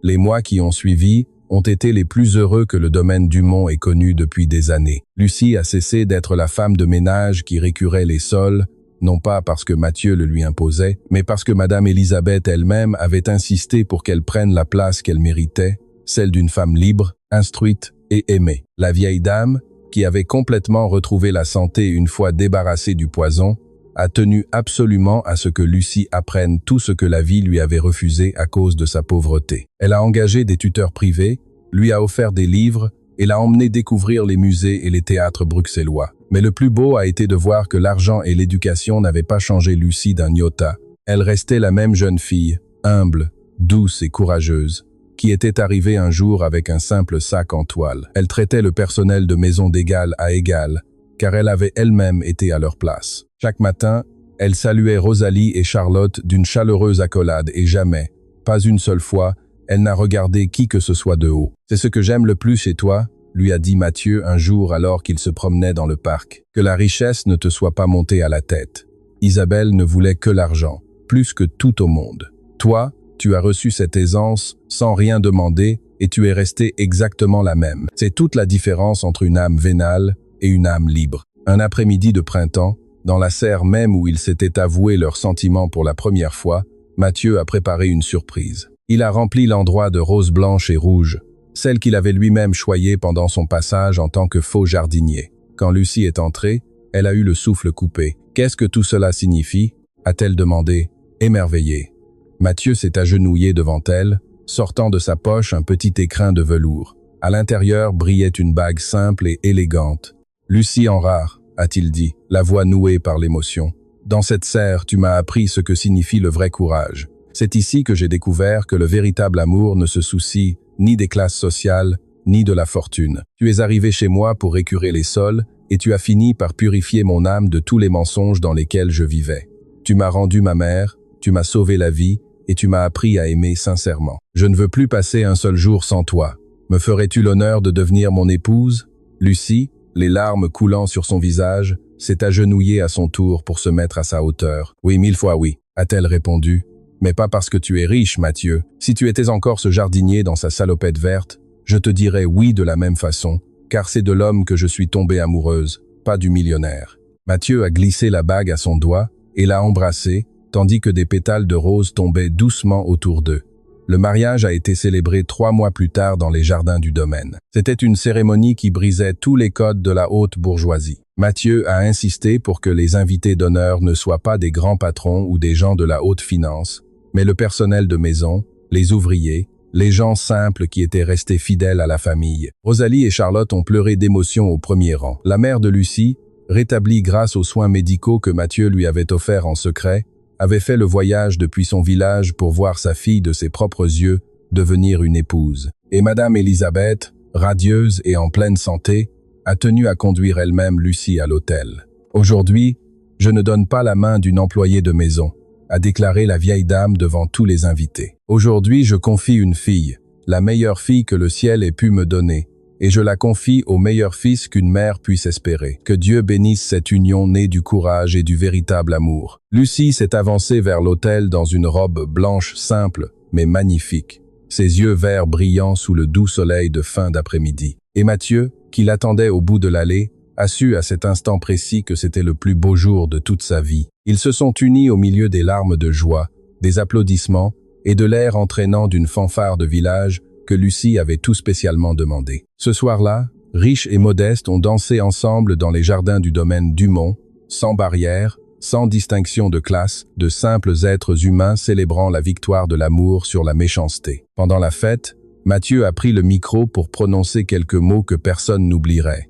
Speaker 1: Les mois qui ont suivi ont été les plus heureux que le domaine Dumont ait connu depuis des années. Lucie a cessé d'être la femme de ménage qui récurait les sols, non pas parce que Mathieu le lui imposait, mais parce que Madame Elisabeth elle-même avait insisté pour qu'elle prenne la place qu'elle méritait, celle d'une femme libre, instruite et aimée. La vieille dame, qui avait complètement retrouvé la santé une fois débarrassée du poison, a tenu absolument à ce que Lucie apprenne tout ce que la vie lui avait refusé à cause de sa pauvreté. Elle a engagé des tuteurs privés, lui a offert des livres et l'a emmené découvrir les musées et les théâtres bruxellois. Mais le plus beau a été de voir que l'argent et l'éducation n'avaient pas changé Lucie d'un iota. Elle restait la même jeune fille, humble, douce et courageuse, qui était arrivée un jour avec un simple sac en toile. Elle traitait le personnel de maison d'égal à égal, car elle avait elle-même été à leur place. Chaque matin, elle saluait Rosalie et Charlotte d'une chaleureuse accolade et jamais, pas une seule fois, elle n'a regardé qui que ce soit de haut. « C'est ce que j'aime le plus chez toi », lui a dit Mathieu un jour alors qu'il se promenait dans le parc. « Que la richesse ne te soit pas montée à la tête. » Isabelle ne voulait que l'argent, plus que tout au monde. Toi, tu as reçu cette aisance sans rien demander et tu es restée exactement la même. C'est toute la différence entre une âme vénale et une âme libre. Un après-midi de printemps, dans la serre même où ils s'étaient avoués leurs sentiments pour la première fois, Mathieu a préparé une surprise. Il a rempli l'endroit de roses blanches et rouges, celles qu'il avait lui-même choyées pendant son passage en tant que faux jardinier. Quand Lucie est entrée, elle a eu le souffle coupé. « Qu'est-ce que tout cela signifie ?» a-t-elle demandé, émerveillée. Mathieu s'est agenouillé devant elle, sortant de sa poche un petit écrin de velours. À l'intérieur brillait une bague simple et élégante. « Lucie en rare », a-t-il dit, la voix nouée par l'émotion. « Dans cette serre, tu m'as appris ce que signifie le vrai courage. C'est ici que j'ai découvert que le véritable amour ne se soucie ni des classes sociales, ni de la fortune. Tu es arrivé chez moi pour écurer les sols, et tu as fini par purifier mon âme de tous les mensonges dans lesquels je vivais. Tu m'as rendu ma mère, tu m'as sauvé la vie, et tu m'as appris à aimer sincèrement. Je ne veux plus passer un seul jour sans toi. Me ferais-tu l'honneur de devenir mon épouse ?» Lucie, les larmes coulant sur son visage, s'est agenouillée à son tour pour se mettre à sa hauteur. « Oui, 1000 fois oui », a-t-elle répondu. « Mais pas parce que tu es riche, Mathieu. Si tu étais encore ce jardinier dans sa salopette verte, je te dirais oui de la même façon, car c'est de l'homme que je suis tombée amoureuse, pas du millionnaire. » Mathieu a glissé la bague à son doigt et l'a embrassée, tandis que des pétales de rose tombaient doucement autour d'eux. Le mariage a été célébré 3 mois plus tard dans les jardins du domaine. C'était une cérémonie qui brisait tous les codes de la haute bourgeoisie. Mathieu a insisté pour que les invités d'honneur ne soient pas des grands patrons ou des gens de la haute finance, mais le personnel de maison, les ouvriers, les gens simples qui étaient restés fidèles à la famille. Rosalie et Charlotte ont pleuré d'émotion au premier rang. La mère de Lucie, rétablie grâce aux soins médicaux que Mathieu lui avait offerts en secret, avait fait le voyage depuis son village pour voir sa fille de ses propres yeux devenir une épouse. Et Madame Elisabeth, radieuse et en pleine santé, a tenu à conduire elle-même Lucie à l'hôtel. « Aujourd'hui, je ne donne pas la main d'une employée de maison », a déclaré la vieille dame devant tous les invités. « Aujourd'hui, je confie une fille, la meilleure fille que le ciel ait pu me donner, et je la confie au meilleur fils qu'une mère puisse espérer. Que Dieu bénisse cette union née du courage et du véritable amour. » Lucie s'est avancée vers l'autel dans une robe blanche simple, mais magnifique, ses yeux verts brillants sous le doux soleil de fin d'après-midi. Et Mathieu, qui l'attendait au bout de l'allée, a su à cet instant précis que c'était le plus beau jour de toute sa vie. Ils se sont unis au milieu des larmes de joie, des applaudissements et de l'air entraînant d'une fanfare de village que Lucie avait tout spécialement demandé. Ce soir-là, riches et modestes ont dansé ensemble dans les jardins du domaine Dumont, sans barrière, sans distinction de classe, de simples êtres humains célébrant la victoire de l'amour sur la méchanceté. Pendant la fête, Mathieu a pris le micro pour prononcer quelques mots que personne n'oublierait.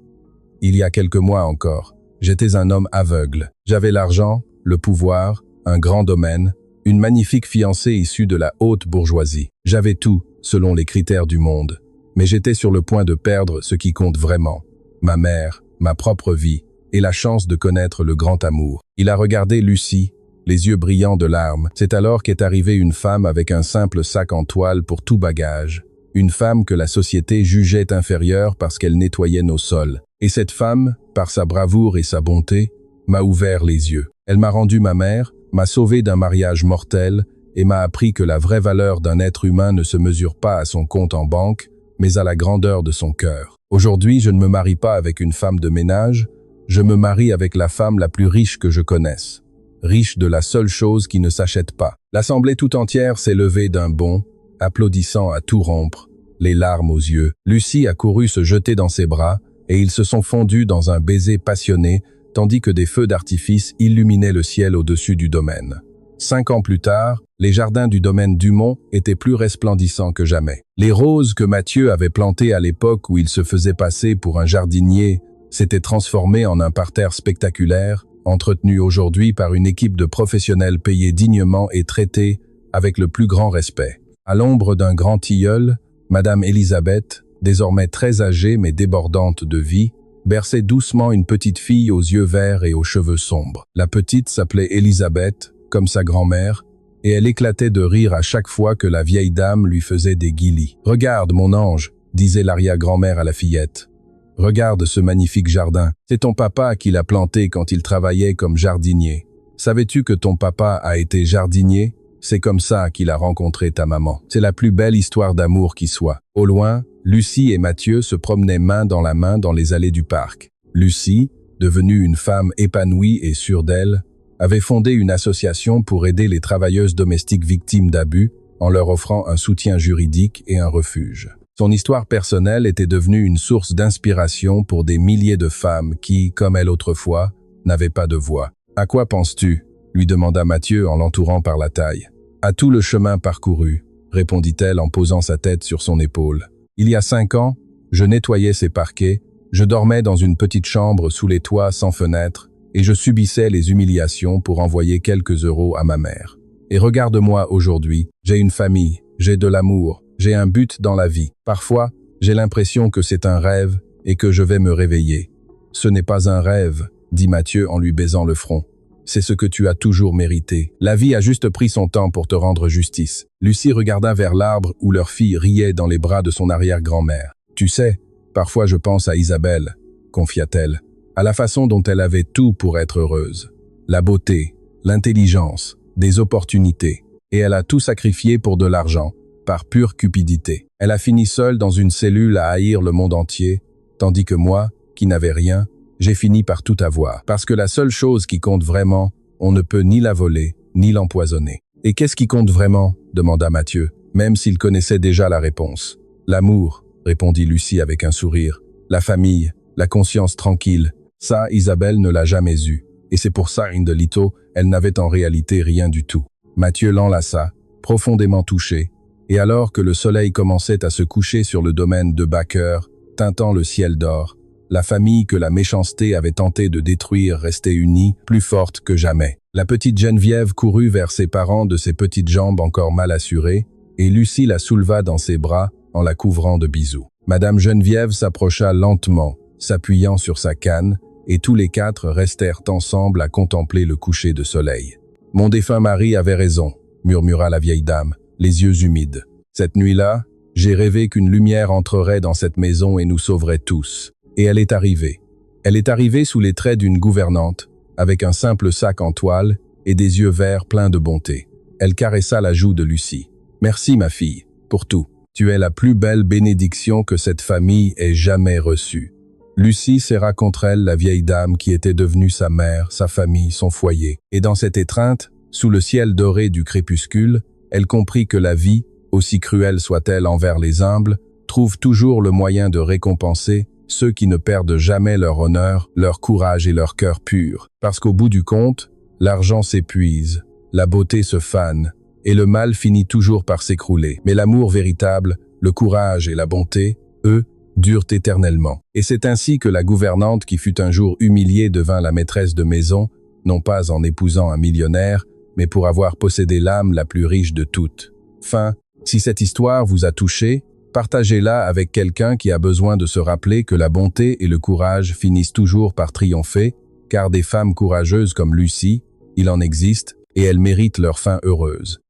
Speaker 1: Il y a quelques mois encore, j'étais un homme aveugle. J'avais l'argent, le pouvoir, un grand domaine, une magnifique fiancée issue de la haute bourgeoisie. J'avais tout, selon les critères du monde. Mais j'étais sur le point de perdre ce qui compte vraiment. Ma mère, ma propre vie, et la chance de connaître le grand amour. Il a regardé Lucie, les yeux brillants de larmes. C'est alors qu'est arrivée une femme avec un simple sac en toile pour tout bagage. Une femme que la société jugeait inférieure parce qu'elle nettoyait nos sols. Et cette femme, par sa bravoure et sa bonté, m'a ouvert les yeux. Elle m'a rendu ma mère, m'a sauvé d'un mariage mortel et m'a appris que la vraie valeur d'un être humain ne se mesure pas à son compte en banque, mais à la grandeur de son cœur. Aujourd'hui, je ne me marie pas avec une femme de ménage, je me marie avec la femme la plus riche que je connaisse. Riche de la seule chose qui ne s'achète pas. L'assemblée tout entière s'est levée d'un bond, applaudissant à tout rompre, les larmes aux yeux. Lucie a couru se jeter dans ses bras, et ils se sont fondus dans un baiser passionné tandis que des feux d'artifice illuminaient le ciel au-dessus du domaine. 5 ans plus tard, les jardins du domaine Dumont étaient plus resplendissants que jamais. Les roses que Mathieu avait plantées à l'époque où il se faisait passer pour un jardinier s'étaient transformées en un parterre spectaculaire, entretenu aujourd'hui par une équipe de professionnels payés dignement et traités avec le plus grand respect. À l'ombre d'un grand tilleul, Madame Elisabeth, désormais très âgée mais débordante de vie, berçait doucement une petite fille aux yeux verts et aux cheveux sombres. La petite s'appelait Elisabeth, comme sa grand-mère, et elle éclatait de rire à chaque fois que la vieille dame lui faisait des guilis. « Regarde, mon ange », disait l'arrière-grand-mère à la fillette. « Regarde ce magnifique jardin. C'est ton papa qui l'a planté quand il travaillait comme jardinier. Savais-tu que ton papa a été jardinier ? C'est comme ça qu'il a rencontré ta maman. C'est la plus belle histoire d'amour qui soit. » Au loin, Lucie et Mathieu se promenaient main dans la main dans les allées du parc. Lucie, devenue une femme épanouie et sûre d'elle, avait fondé une association pour aider les travailleuses domestiques victimes d'abus en leur offrant un soutien juridique et un refuge. Son histoire personnelle était devenue une source d'inspiration pour des milliers de femmes qui, comme elle autrefois, n'avaient pas de voix. « À quoi penses-tu » lui demanda Mathieu en l'entourant par la taille. « À tout le chemin parcouru », répondit-elle en posant sa tête sur son épaule. « Il y a 5 ans, je nettoyais ces parquets, je dormais dans une petite chambre sous les toits sans fenêtre, et je subissais les humiliations pour envoyer quelques euros à ma mère. Et regarde-moi aujourd'hui, j'ai une famille, j'ai de l'amour, j'ai un but dans la vie. Parfois, j'ai l'impression que c'est un rêve et que je vais me réveiller. Ce n'est pas un rêve, dit Mathieu en lui baisant le front. C'est ce que tu as toujours mérité. La vie a juste pris son temps pour te rendre justice. » Lucie regarda vers l'arbre où leur fille riait dans les bras de son arrière-grand-mère. « Tu sais, parfois je pense à Isabelle, » confia-t-elle, à la façon dont elle avait tout pour être heureuse. La beauté, l'intelligence, des opportunités. Et elle a tout sacrifié pour de l'argent, par pure cupidité. Elle a fini seule dans une cellule à haïr le monde entier, tandis que moi, qui n'avais rien, j'ai fini par tout avoir. Parce que la seule chose qui compte vraiment, on ne peut ni la voler, ni l'empoisonner. « Et qu'est-ce qui compte vraiment ?» demanda Mathieu, même s'il connaissait déjà la réponse. « L'amour », répondit Lucie avec un sourire. « La famille, la conscience tranquille. Ça, Isabelle ne l'a jamais eu. Et c'est pour ça, Indelito, elle n'avait en réalité rien du tout. » Mathieu l'enlaça, profondément touché, et alors que le soleil commençait à se coucher sur le domaine de Backer, teintant le ciel d'or, la famille que la méchanceté avait tenté de détruire restait unie, plus forte que jamais. La petite Geneviève courut vers ses parents de ses petites jambes encore mal assurées, et Lucie la souleva dans ses bras en la couvrant de bisous. Madame Geneviève s'approcha lentement, s'appuyant sur sa canne, et tous les 4 restèrent ensemble à contempler le coucher de soleil. « Mon défunt mari avait raison », murmura la vieille dame, les yeux humides. « Cette nuit-là, j'ai rêvé qu'une lumière entrerait dans cette maison et nous sauverait tous. Et elle est arrivée. Elle est arrivée sous les traits d'une gouvernante, avec un simple sac en toile et des yeux verts pleins de bonté. Elle caressa la joue de Lucie. « Merci, ma fille, pour tout. Tu es la plus belle bénédiction que cette famille ait jamais reçue. » Lucie serra contre elle la vieille dame qui était devenue sa mère, sa famille, son foyer. Et dans cette étreinte, sous le ciel doré du crépuscule, elle comprit que la vie, aussi cruelle soit-elle envers les humbles, trouve toujours le moyen de récompenser ceux qui ne perdent jamais leur honneur, leur courage et leur cœur pur. Parce qu'au bout du compte, l'argent s'épuise, la beauté se fane, et le mal finit toujours par s'écrouler. Mais l'amour véritable, le courage et la bonté, eux, durent éternellement. Et c'est ainsi que la gouvernante qui fut un jour humiliée devint la maîtresse de maison, non pas en épousant un millionnaire, mais pour avoir possédé l'âme la plus riche de toutes. Fin. Si cette histoire vous a touché, partagez-la avec quelqu'un qui a besoin de se rappeler que la bonté et le courage finissent toujours par triompher, car des femmes courageuses comme Lucie, il en existe, et elles méritent leur fin heureuse.